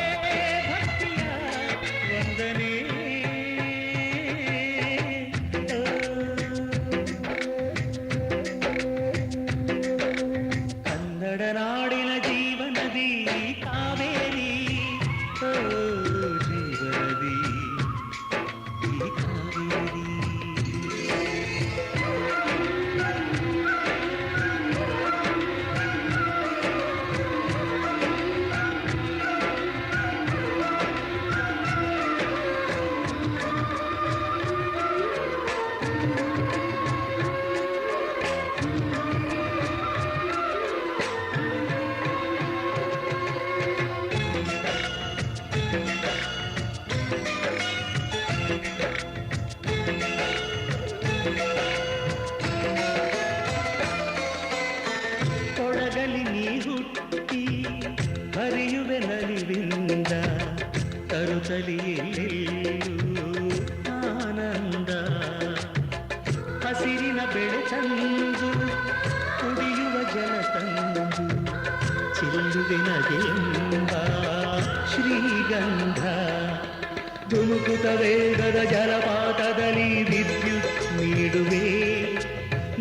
ಭಕ್ತಿಯ ವಂದನೆ. ಕನ್ನಡ ನಾಡಿನ ಜೀವನದಿ ಕಾವೇರಿ, ಓ ಜೀವನದಿ ಈ ಕಾವೇರಿ. ಜಗಲಿ ನೀ ಹುಟ್ಟಿ ಹರಿಯುವೆ ನಲಿವಿಂದ ತರುತ್ತಲಿಯೆಲ್ಲೂ ಆನಂದ ಹಸಿರಿನ ಬೆಳೆ ತಂದು ಕುಡಿಯುವ ಜಲ ತಂದು ಚೆಲ್ಲುವೆ ನಗೆಯೆಂಬ ಶ್ರೀಗಂಧ ಧುಮುಕುತ ವೇಗದ ಜಲಪಾತದಲ್ಲಿ ವಿದ್ಯುತ್ ನೀಡುವೆ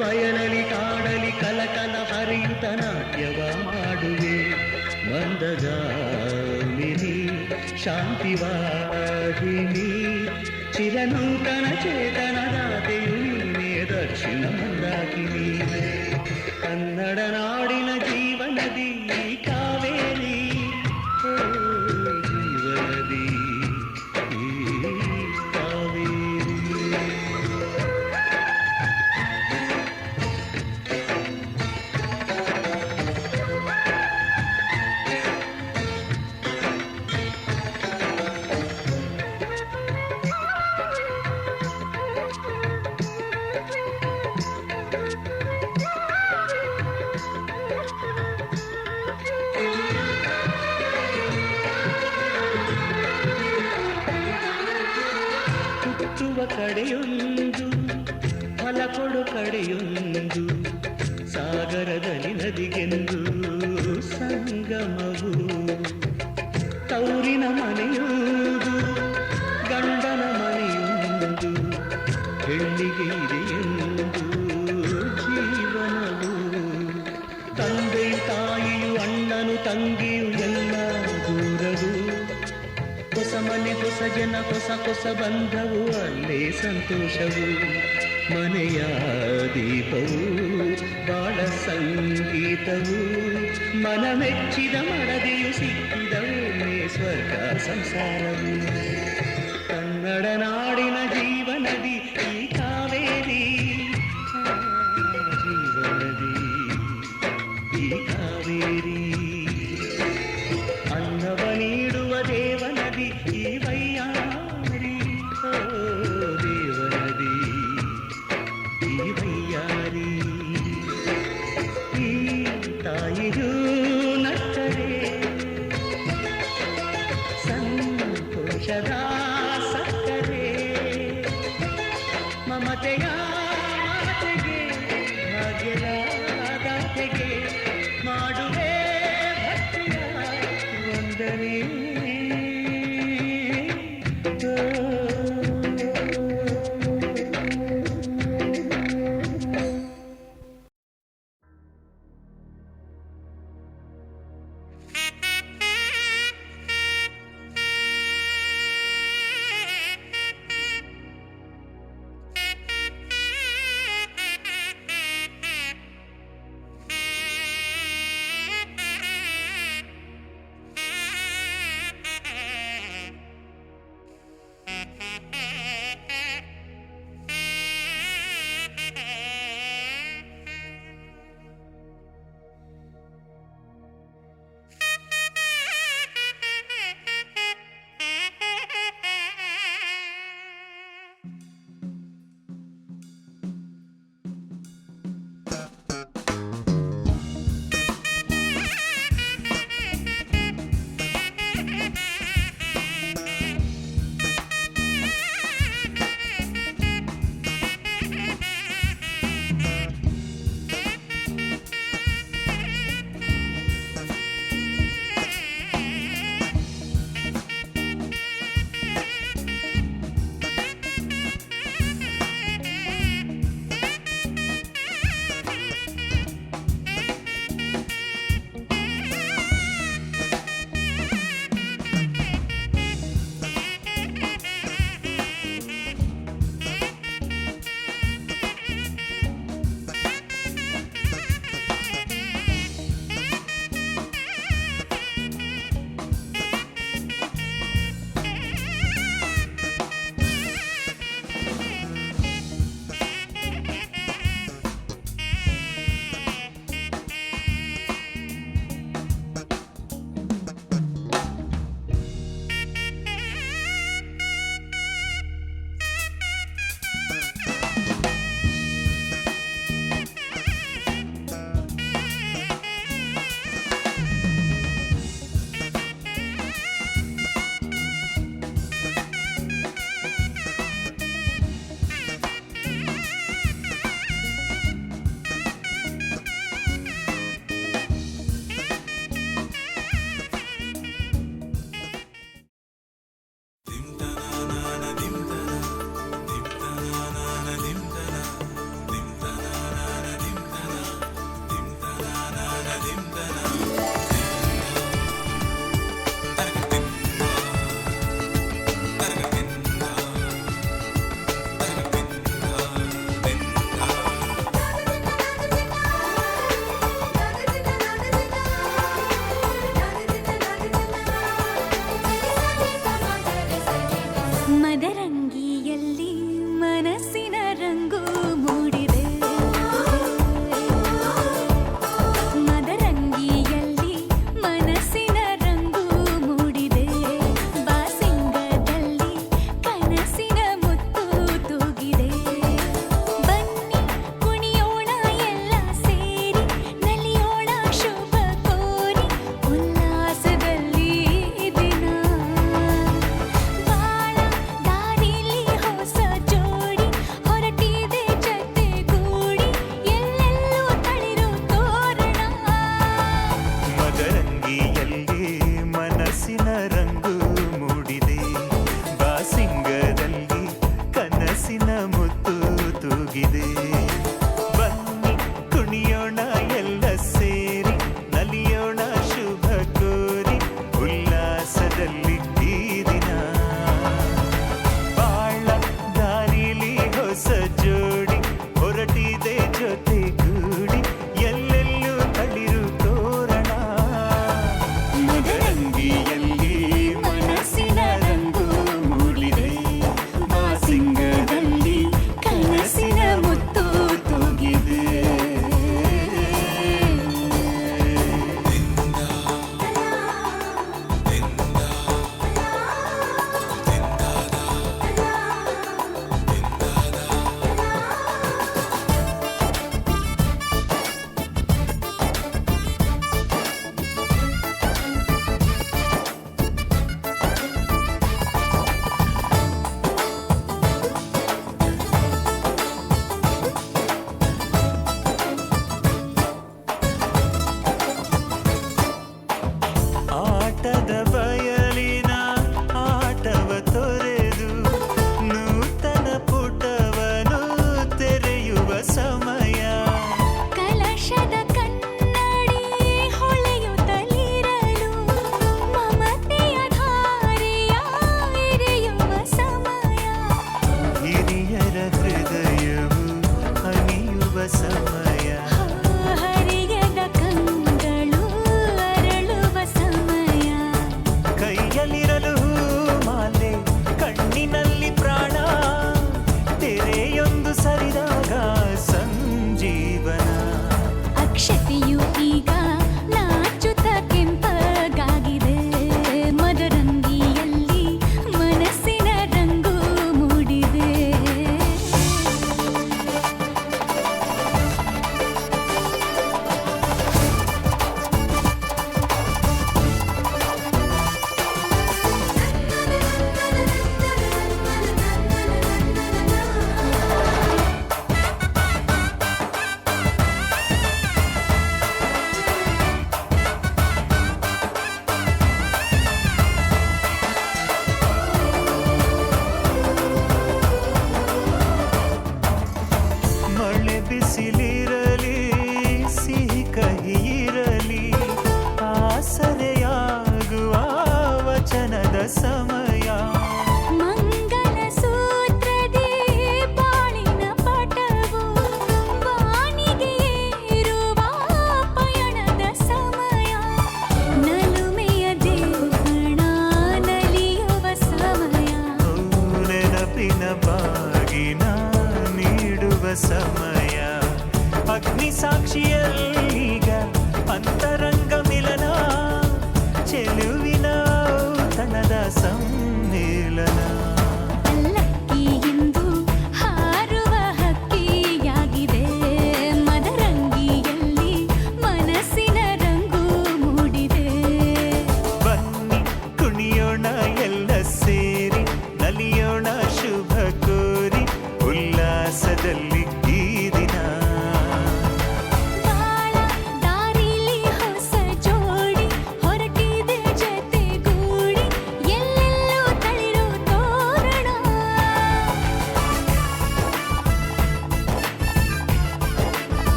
ಬಯಲಲಿ ಕಾಡಲಿ ಕಲಕಲ ಹರಿಯುತ ನಾಟ್ಯವ ಮಾಡುವೆ ಮಂದಗಾಮಿನಿ ಶಾಂತಿವಾಹಿನಿ ಚಿರನೂತನ ಚೇತನದಾತೆಯು ನೀನೇ ದಕ್ಷಿಣ ಮಂದಾಕಿನಿ ಕನ್ನಡ ನಾಡಿನ ಜೀವನದಿ ಕಾವೇರಿ ಓ ಜೀವನದಿ ಈ ಕಾವೇರಿ ಹುಟ್ಟುವ ಕಡೆಯೊಂದು ಫಲ ಕೊಡು ಕಡೆಯೊಂದು ಸಾಗರದಲ್ಲಿ ನದಿಗೆಂದು ಸಂಗಮವು ತೌರಿನ ಮನೆಯೊಂದು ಗಂಡನ ಮನೆಯೊಂದು ಹೆಣ್ಣಿಗೆ ಇದೆಯೆಂದು ಜೀವನವು ತಂದೆಯು ತಾಯಿಯು ಅಣ್ಣನು ತಂಗಿಯು ಎಲ್ಲ ದೂರವು ಹೊಸ ಮನೆ ಹೊಸ ಜನ ಹೊಸ ಹೊಸ ಬಂಧವು ಅಲ್ಲೇ ಸಂತೋಷವು ಮನೆಯ ದೀಪವು ಬಾಳ ಸಂಗೀತವು ಮನ ಮೆಚ್ಚಿದ ಮಡದಿಯು ಸಿಕ್ಕಿದವೇ ಸ್ವರ್ಗ ಸಂಸಾರವು ಕನ್ನಡ ನಾಡಿನ ಜೀವನದಿ ಈ ಕಾವೇರಿ ಜೀವನದಿ ಈ ಕಾವೇರಿ ಅನ್ನವ ನೀಡುವ ದೇವನದಿ ಈ ವೈಯಾರಿ ಓ ದೇವನದಿ ಈ ವೈಯಾರಿ ಈ ತಾಯಿಯೂ ನಕ್ಕರೆ ಸಂತೋಷದ ಸಕ್ಕರೆ ಮಮತೆಯ ಮಾತೆಗೆ ಭಾಗ್ಯದ ದಾತೆಗೆ ಮಾಡುವೆ ಭಕ್ತಿಯ ವಂದನೆ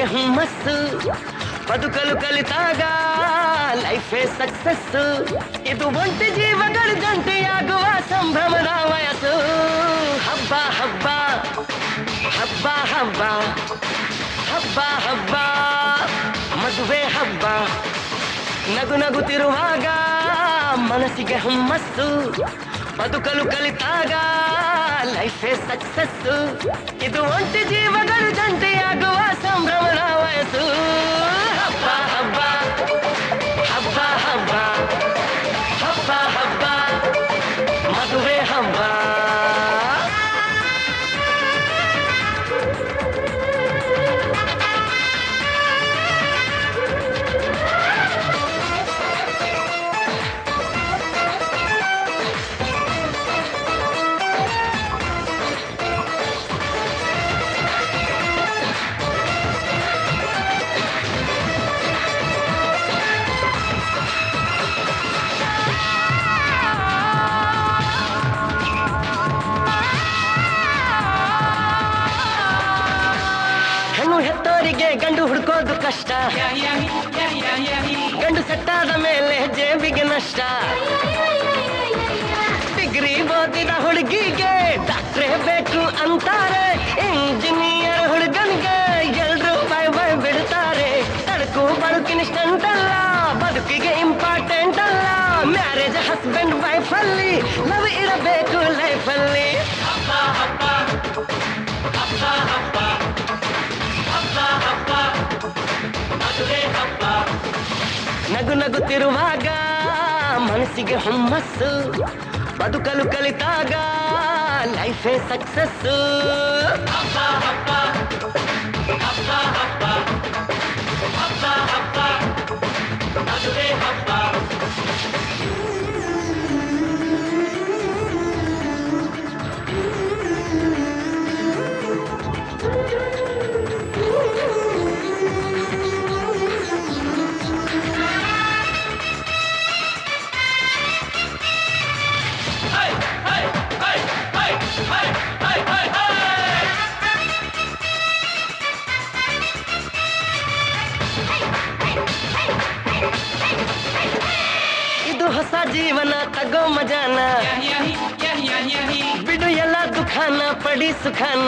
ಮನಸ್ಸಿಗೆ ಹುಮ್ಮಸ್ಸು ಬದುಕಲು ಕಲಿತಾಗ ಲೈಫೇ ಸಕ್ಸಸ್ಸು ಇದು ಒಂಟಿ ಜೀವಗಳ ಜಂಟಿಯಾಗುವ ಸಂಭ್ರಮದ ವಯಸ್ಸು ಹಬ್ಬ ಹಬ್ಬ ಹಬ್ಬ ಹಬ್ಬ ಹಬ್ಬ ಹಬ್ಬ ಮದುವೆ ಹಬ್ಬ ನಗು ನಗುತ್ತಿರುವಾಗ ಮನಸ್ಸಿಗೆ ಹುಮ್ಮಸ್ಸು ಬದುಕಲು ಕಲಿತಾಗ ಲೈಫೇ ಸಕ್ಸಸ್ಸು ಇದು ಒಂಟಿ ಜೀವಗಳು ಜಂಟಿಯಾಗುವ ಸಂಭ್ರಮದ ವಯಸ್ಸು ಹಬ್ಬ ಹಬ್ಬ ಹಬ್ಬ ಹಬ್ಬ ಹಬ್ಬ ಹಬ್ಬ ಮದುವೆ ಹಬ್ಬ ಹೆಣ್ಣು ಹೆತ್ತೋರಿಗೆ ಗಂಡು ಹುಡುಕೋದು ಕಷ್ಟ ಗಂಡು ಸೆಟ್ಟಾದ ಮೇಲೆ ಜೇಬಿಗೆ ನಷ್ಟ ಡಿಗ್ರಿ ಓದಿದ ಹುಡುಗಿಗೆ ಡಾಕ್ಟ್ರೇ ಬೇಕು ಅಂತಾರೆ ಇಂಜಿನಿಯರ್ ಹುಡುಗನಿಗೆ ಎಲ್ರು ಬೈ ಬೈ ಬಿಡ್ತಾರೆ ತಡಕು ಬದುಕಿನ ಸ್ಟಂಟ್ ಅಲ್ಲ ಬದುಕಿಗೆ ಇಂಪಾರ್ಟೆಂಟ್ ಅಲ್ಲ ಮ್ಯಾರೇಜ್ ಹಸ್ಬೆಂಡ್ ವೈಫ್ ಅಲ್ಲಿ ಲವ್ ಇರಬೇಕು ಲೈಫಲ್ಲಿ ನಗು ನಗುತ್ತಿರುವಾಗ ಮನಸ್ಸಿಗೆ ಹುಮ್ಮಸ್ಸು ಬದುಕಲು ಕಲಿತಾಗ ಲೈಫೇ ಸಕ್ಸಸ್ಸು ಇದು ಹೊಸ ಜೀವನ ತಗೋ ಮಜಾನ ಬಿಡು ಎಲ್ಲ ದುಃಖಾನ ಪಡಿ ಸುಖಾನ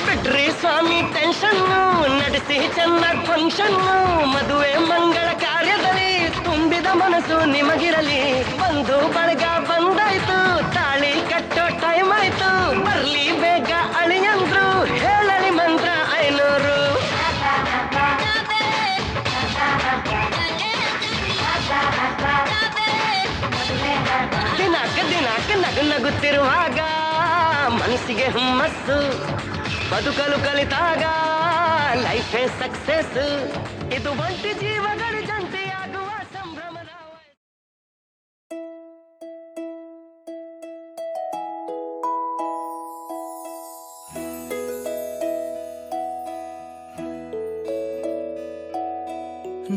ಬಿಡ್ರಿ ಸ್ವಾಮಿ ಟೆನ್ಷನ್ನು ನಡೆಸಿ ಚೆನ್ನಾಗಿ ಫಂಕ್ಷನ್ನು ಮದುವೆ ಮಂಗಳ ಕಾರ್ಯದಲ್ಲಿ ತುಂಬಿದ ಮನಸ್ಸು ನಿಮಗಿರಲಿ ಬಂದು ಬಳಗ ಬಂದಾಯ್ತು ತಾಳಿ ಕಟ್ಟೋ ಟೈಮ್ ಆಯ್ತು ಬರ್ಲಿ ಬೇಗ ಅಳಿಯಂದ್ರು ಹೇಳಲಿ ಮಂತ್ರ 500 ದಿನಾಕ ನಗು ನಗುತ್ತಿರುವಾಗ ಮನಸ್ಸಿಗೆ ಹುಮ್ಮಸ್ಸು ಬದುಕಲು ಕಲಿತಾಗ ಲೈಫೇ ಸಕ್ಸಸ್ ಇದು ಒಂಟಿ ಜೀವಗಳ ಜಂಟಿಯಾಗುವ ಸಂಭ್ರಮದ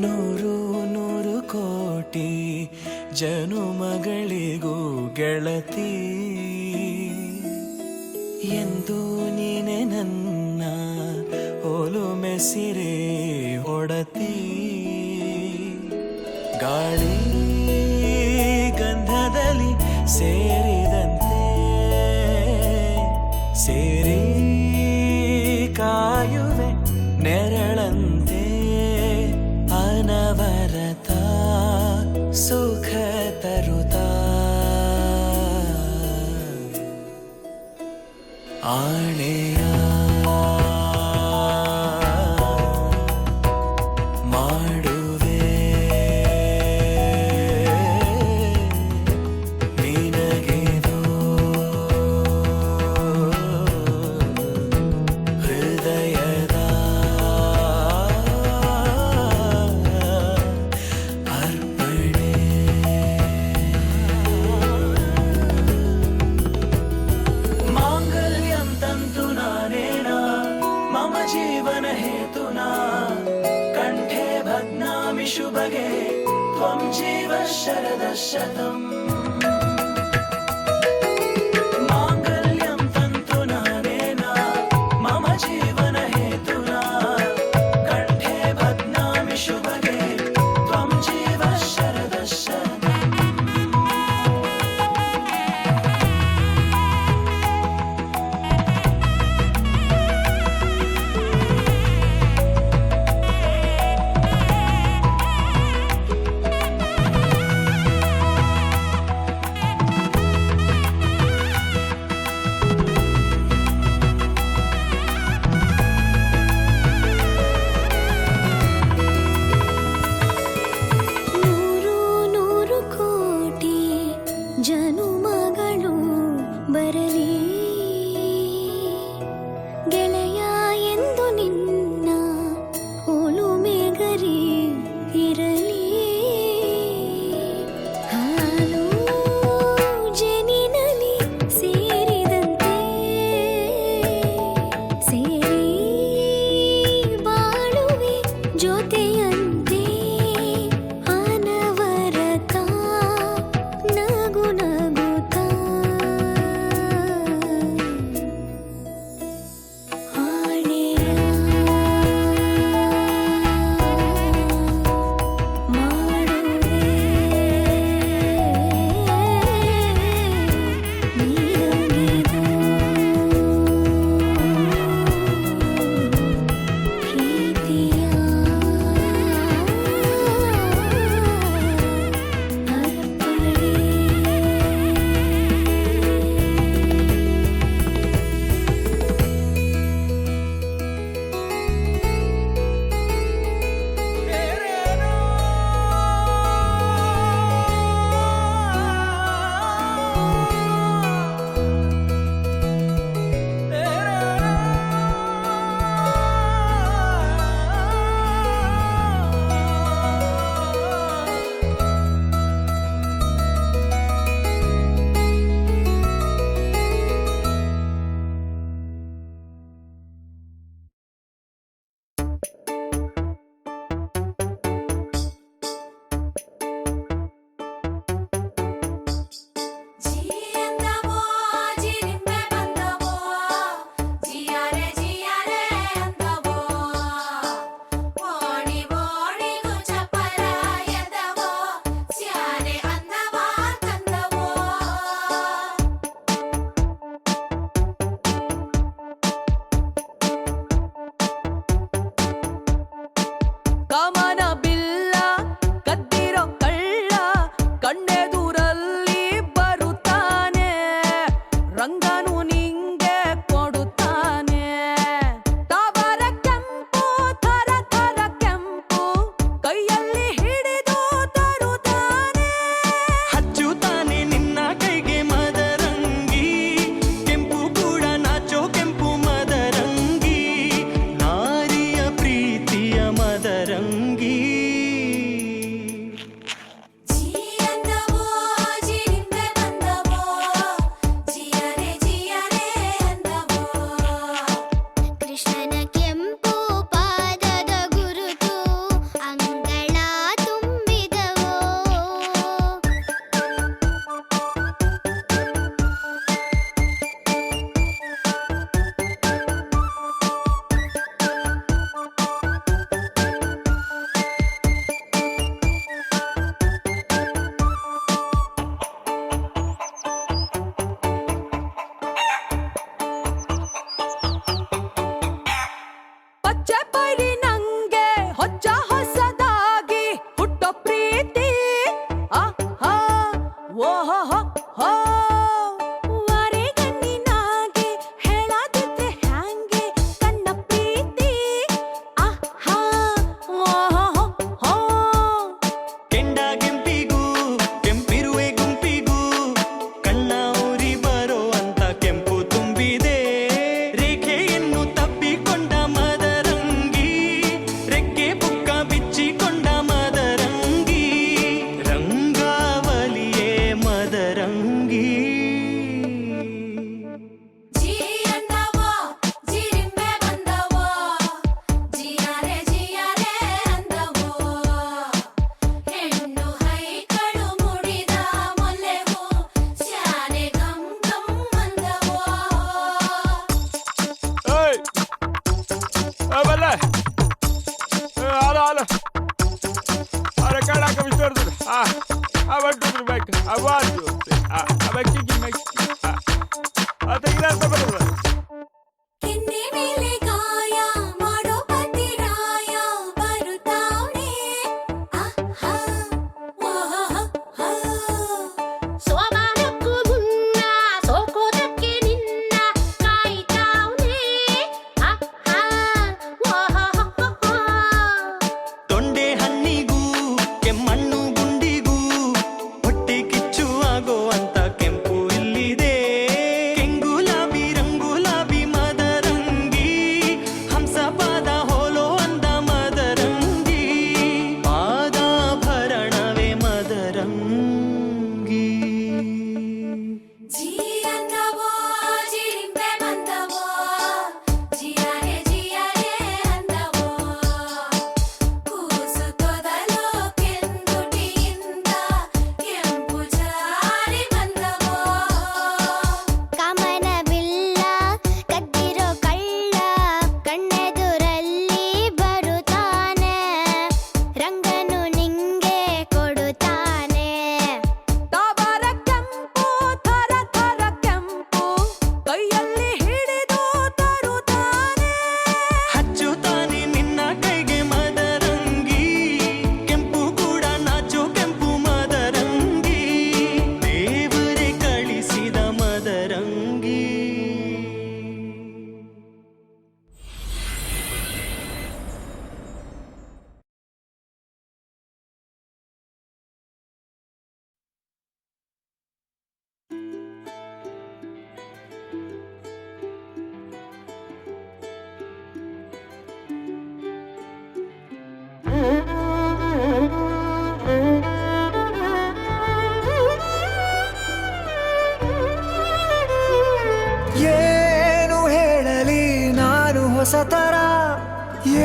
ನೂರು ನೂರು ಕೋಟಿ ಜನುಮಗಳಿಗೂ ಗೆಳತಿ ಎಂದು ನೀನೆ ನನ್ನ ಒಲುಮೆ ಸಿರೆ ಒಡತಿ ಗಾಳಿ ಗಂಧದಲ್ಲಿ ಸೇರಿದಂತೆ ಸೇರಿ ಕಾಯುವೆ ನೆರಳಂತೆ ಅನವರತ ಸುಖ ತರುತ್ತಾ ಆಣೆಯ ಮಾಡುವೆ ನಿನಗೆದು ಹೃದಯದ ಅರ್ಪಣೆ ಮಾಂಗಲ್ಯಂ ತಂತು ನಾನೇನ ಮಮ ಜೀವನ ಹೇತುನಾ ಕಂಠೆ ಭಗ್ನಾಮಿ ಶುಭಗೆ ತ್ವಂ ಜೀವ ಶರದ ಶತಂ ಮಾಂಗಲ್ಯಂ ತಂತು ನಾನೇನ ಮಮ ಜೀವನ ಹೇತು ಇರಲಿ ಹಾಲು ಜೇನಿನಲ್ಲಿ ಸೇರಿದಂತೆ ಸೇರಿ ಬಾಳುವೆ ಜೊತೆಯಂತೆ ಅನವರತ ನಗು ನಗುತ್ತಾ ಆಣೆಯ ಮಾಡುವೆ ನೀನಗಿದು ಪ್ರೀತಿಯ ಜಿಯಂದವೋ ಜಿರಿಂಬೆ ಬಂದವೋ ಜಿಯಾರೆ ಜಿಯಾರೆ ಅಂದವೋ ಓಣಿ ಓಣಿಗೂ ಚಪರ ಎದ್ದವೋ ಸ್ಯಾನೆ ಅಂದವ ತಂದವೋ ಕಮನ ಬಿಲ್ಲ ಕದ್ದಿರೋ ಕಳ್ಳ ಕಣ್ಣೆದುರಲ್ಲಿ ಬರುತ್ತಾನೆ ರಂಗನು ನಿಂಗೆ ಕೊಡುತ್ತಾನೆ ತಾವರ ಕೆಂಪು ಥರ ಥರ ಕೆಂಪು ಕೈಯಲ್ಲಿ ಹಿಡಿದು ತರುತ್ತಾನೆ ಹಚ್ಚುತ್ತಾನೆ ನಿನ್ನ ಕೈಗೆ ಮದರಂಗಿ ಕೆಂಪು ಕೂಡ ನಾಚೋ ಕೆಂಪು ಮದರಂಗಿ ನಾರಿಯ ಪ್ರೀತಿಯ ಮದರಂಗಿ ಜಿಯಂದವೋ ಜಿರಿಂಬೆ ಬಂದವೋ ಜಿಯಾರೆ ಜಿಯಾರೆ ಅಂದವೋ ಕೃಷ್ಣನ ಕೆಂಪು ಪಾದದ ಗುರುತು ಅಂಗಳ ತುಂಬಿದವೋ ಪಚ್ಚೆ ಪೈರಿ ನಂಗೆ ಹೊಚ್ಚ ಹೊಸದಾಗಿ ಹುಟ್ಟೋ ಪ್ರೀತಿ ಆಹಾ ಓಹೋ ಹೋ ವಾರೆಗಣ್ಣಿನಾಗೆ ಹೇಳದಿದ್ರೆ ಹ್ಯಾಂಗೆ ಕಣ್ಣ ಪ್ರೀತಿ ಆಹಾ ಓಹೋ ಹೋ ಕೆಂಡ ಕೆಂಪಿಗೂ ಕೆಂಪಿರುವೆ ಗುಂಪಿಗೂ ಕಣ್ಣ ಊರಿ ಬರೋ ಅಂತ ಕೆಂಪು ತುಂಬಿದೆ ರೇಖೆಯನ್ನು ತಪ್ಪಿಕೊಂಡ ಮದರಂಗಿ ರೆಕ್ಕೆ ಪುಕ್ಕ ಬಿಚ್ಚಿಕೊಂಡ ಮದರಂಗಿ ರಂಗಾವಲಿಯೇ ಮದರಂಗಿ ಜಿಯಂದವೋ ಜಿರಿಂಬೆ ಬಂದವೋ ಜಿಯಾರೆ ಜಿಯಾರೆ ಅಂದವೋ ಹೆಣ್ಣು ಹೈಕಳು ಮುಡಿದ ಮೊಲ್ಲೆವು ಸ್ಯಾನೆ ಗಂ ಗಂ ಅಂದವೋ Hey! Balla! Alo! Ara cara que me tordo. Avanti do back. Avanti. Avanti que me. Até graça para. ಕೆನ್ನೆ ಮೇಲೆ ಗಾಯ ಮಾಡೋ ಪತಿರಾಯ ಬರುತ್ತಾನೆ ಆಹಾ ಓಹೋ ಹೋ ಸೋಮಾನಕ್ಕೂ ಮುನ್ನ ಸೋಕೋದಕ್ಕೆ ನಿನ್ನ ಕಾಯ್ತಾವ್ನೆ ತೊಂಡೆ ಹಣ್ಣಿಗೂ ಕೆಮ್ಮಣ್ಣು ಗುಂಡಿಗೂ ಹೊಟ್ಟೆ ಕಿಚ್ಚು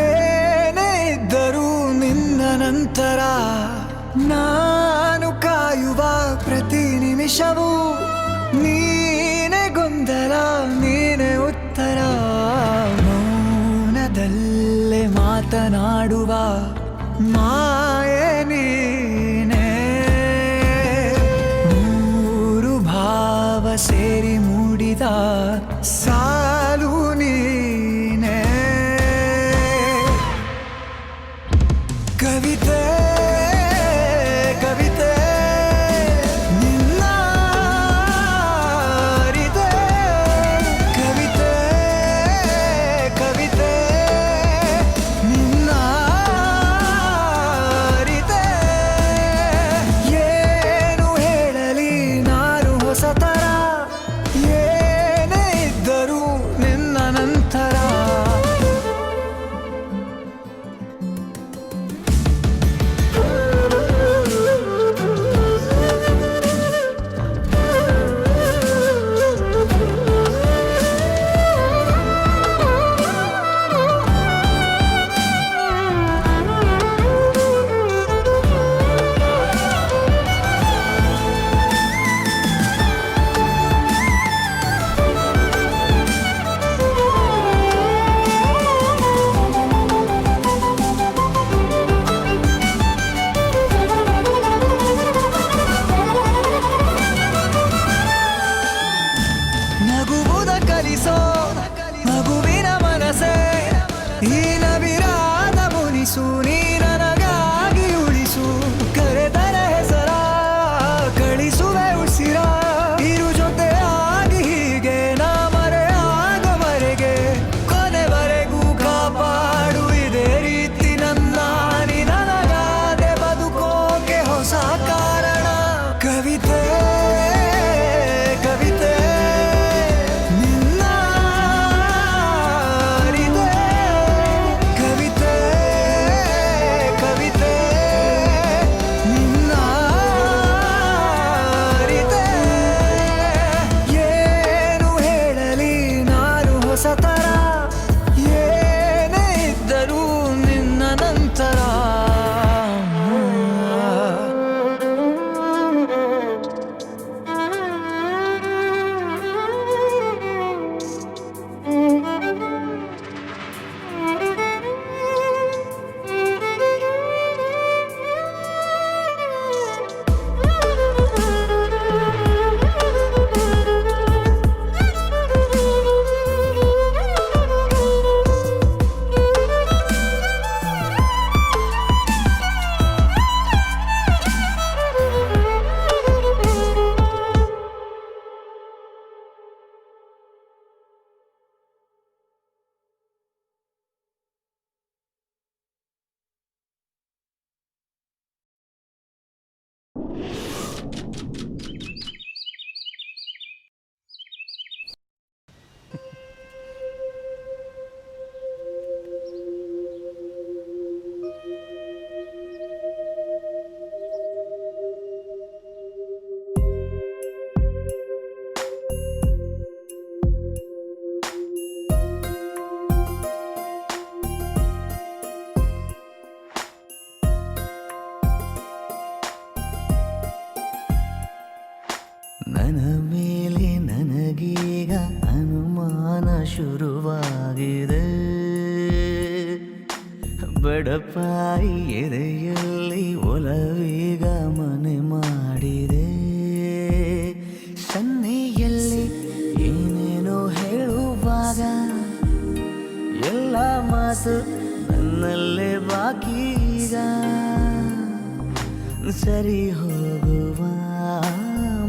ಏನೇ ಇದ್ದರೂ ನಿನ್ನ ನಂತರ ನಾನು ಕಾಯುವ ಪ್ರತಿ ನಿಮಿಷವೂ ನೀನೆ ಗೊಂದಲ ನೀನೆ ಉತ್ತರ ಮೌನದಲ್ಲೇ ಮಾತನಾಡುವ ಮಾಯೆ ನೀನೆ ಮೂರು ಭಾವ ಸೇರಿ ಮೂಡಿದ ಸಾಲು ನೀನೆ ಕವಿತೆ ಕವಿತೆ ನಿನ್ನ ಅರಿತೆ ಕವಿತೆ ಕವಿತೆ ನಿನ್ನ ಅರಿತೆ ಏನು ಹೇಳಲಿ ನಾನು ಹೊಸತರ ಏನೇ ಇದ್ದರೂ ನಿನ್ನ ನಂತರ ನಗುವುದ ಕಲಿಸೋ ಮಗುವಿನ ಮನಸೆ ಈ ನವಿರಾದ ಮುನಿಸು ನೀ ನನಗಾಗಿ ಉಳಿಸು ಕರೆದರೆ ಹೆಸರ ಕಳಿಸುವೆ ಉಸಿರ ಇರು ಜೊತೆ ಆಗಿ ಹೀಗೆ ನಾ ಮರೆಯಾಗವರೆಗೆ ಕೊನೆವರೆಗೂ ಕಾಪಾಡು ಇದೇ ರೀತಿ ನನ್ನ ನೀ ನನಗಾದೆ ಬದುಕೋಕೆ ಹೊಸ ಕಾರಣ ಕವಿತೆ ಕವಿತೆ ನಿನ್ನ ಅರಿತೆ ಕವಿತೆ ಕವಿತೆ ನಿನ್ನ ಅರಿತೆ ಏನು ಹೇಳಲಿ ನಾನು ಹೊಸತರ ಏನೇ ಇದ್ದರೂ ನಿನ್ನ ನಂತರ ನನ್ನ ಮೇಲೆ ನನಗೀಗ ಅನುಮಾನ ಶುರುವಾಗಿದೆ ಬಡಪಾಯಿ ಎದೆಯಲ್ಲಿ ಒಲವೀಗ ಮನೆ ಮಾಡಿದೆ ಸನ್ನೆಯಲ್ಲಿ ಏನೇನೋ ಹೇಳುವಾಗ ಎಲ್ಲ ಮಾತು ನನ್ನಲ್ಲೇ ಬಾಕೀಗ ಸರಿ ಹೋಗುವ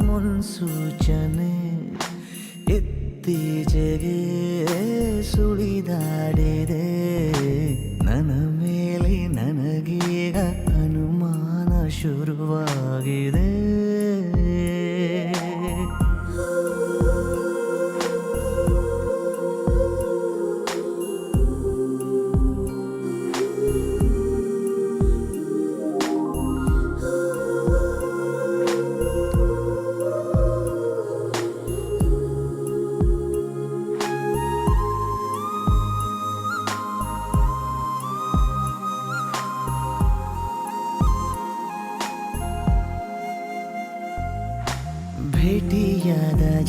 ಮುನ್ಸೂಚನೆ ಇತ್ತೀಚೆಗೆ ಸುಳಿದಾಡಿದೆ ನನ್ನ ಮೇಲೆ ನನಗೀಗ ಅನುಮಾನ ಶುರುವಾಗಿದೆ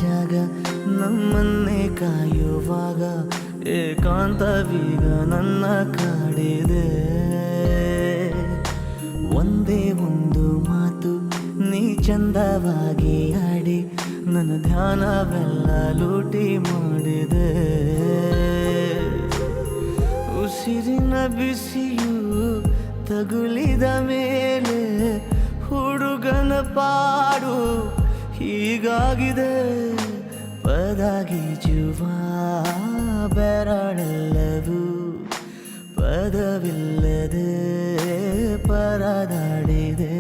ಜಾಗ ನಮ್ಮನ್ನೇ ಕಾಯುವಾಗ ಏಕಾಂತವೀಗ ನನ್ನ ಕಾಡಿದೆ. ಒಂದೇ ಒಂದು ಮಾತು ನೀ ಚಂದವಾಗಿ ಆಡಿ ನನ್ನ ಧ್ಯಾನವೆಲ್ಲ ಲೂಟಿ ಮಾಡಿದೆ. ಉಸಿರಿನ ಬಿಸಿಯು ತಗುಲಿದ ಮೇಲೆ ಹುಡುಗನ ಪಾಡು ಹೀಗಾಗಿದೆ. ಪದಗೀಜುವ ಬೆರಳೆಲ್ಲವೂ ಪದವಿಲ್ಲದೆ ಪರದಾಡಿದೆ.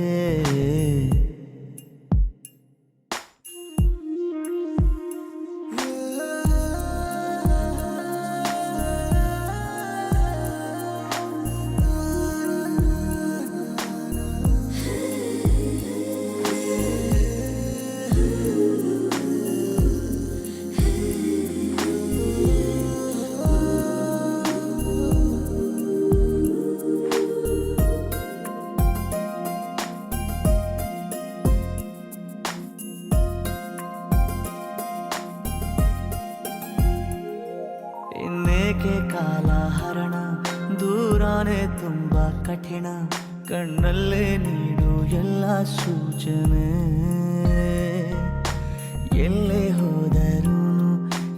ಇನ್ನೇಕೆ ಕಾಲ ಹರಣ ದೂರಾನೆ ತುಂಬ ಕಠಿಣ. ಕಣ್ಣಲ್ಲೇ ನೀಡು ಎಲ್ಲ ಸೂಚನೆ. ಎಲ್ಲೇ ಹೋದರೂ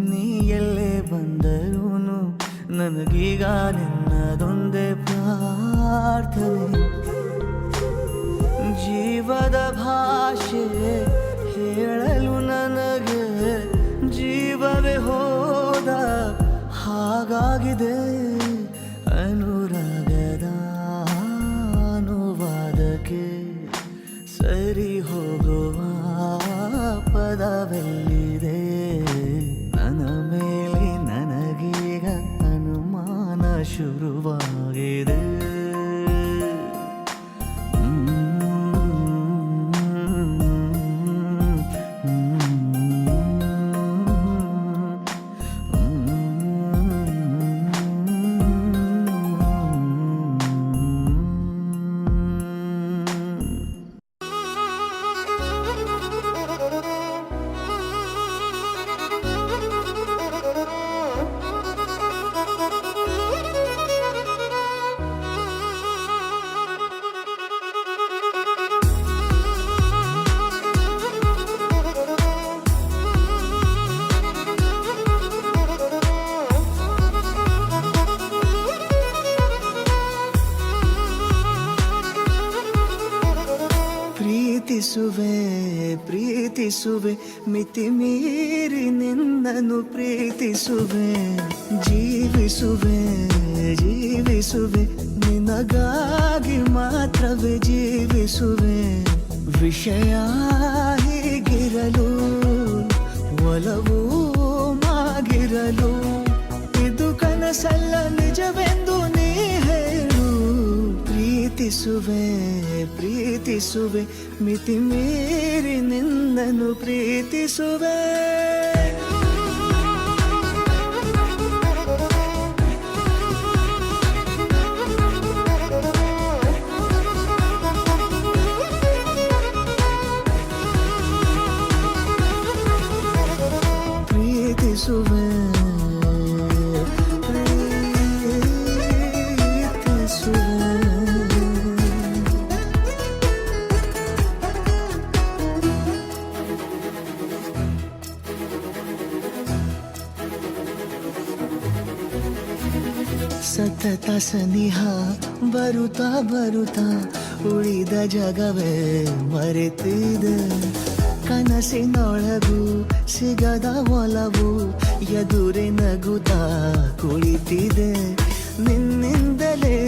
ನೀ ಎಲ್ಲೇ ಬಂದರೂ ನನಗೀಗ ನಿನ್ನದೊಂದೇ ಪ್ರಾರ್ಥನೆ. ಜೀವದ ಭಾಷೆ ಹೇಳಲು ನನಗೆ ಜೀವವೇ ಹೋದ ಹಾಗಾಗಿದೆ. ಅನುರಾಗದ ಅನುವಾದಕ್ಕೆ ಸರಿ ಹೋಗುವ ಪದವೆಲ್ಲಿದೆ. ನನ್ನ ಮೇಲೆ ನನಗೀಗ ಅನುಮಾನ ಶುರುವಾಗಿದೆ. ಪ್ರೀತಿಸುವೆ ಪ್ರೀತಿಸುವೆ ಮಿತಿ ಮೀರಿ ನಿನ್ನನ್ನು ಪ್ರೀತಿಸುವೆ. ಜೀವಿಸುವೆ ಜೀವಿಸುವೆ ನಿನಗಾಗಿ ಮಾತ್ರವೇ ಜೀವಿಸುವೆ. ವಿಷಯ ಹೀಗಿರಲು ಒಲವು ಮಾಗಿರಲು ಇದು ಕನಸಲ್ಲ ನಿಜವೆಂದು ನೀ ಹೇಳು. ಪ್ರೀತಿಸುವೆ ಪ್ರೀತಿಸುವೆ ಮಿತಿ ಮೀರಿ ನಿನ್ನನ್ನು ಪ್ರೀತಿಸುವೆ. ಪ್ರೀತಿಸುವೆ ಸತತ ಸನಿಹ ಬರುತ್ತಾ ಬರುತ್ತಾ ಉಳಿದ ಜಗವೇ ಮರೆತಿದೆ. ಕನಸಿನೊಳಗೂ ಸಿಗದ ಒಲವು ಎದುರೆ ನಗುತ್ತಾ ಕುಳಿತಿದೆ. ನಿನ್ನಿಂದಲೇ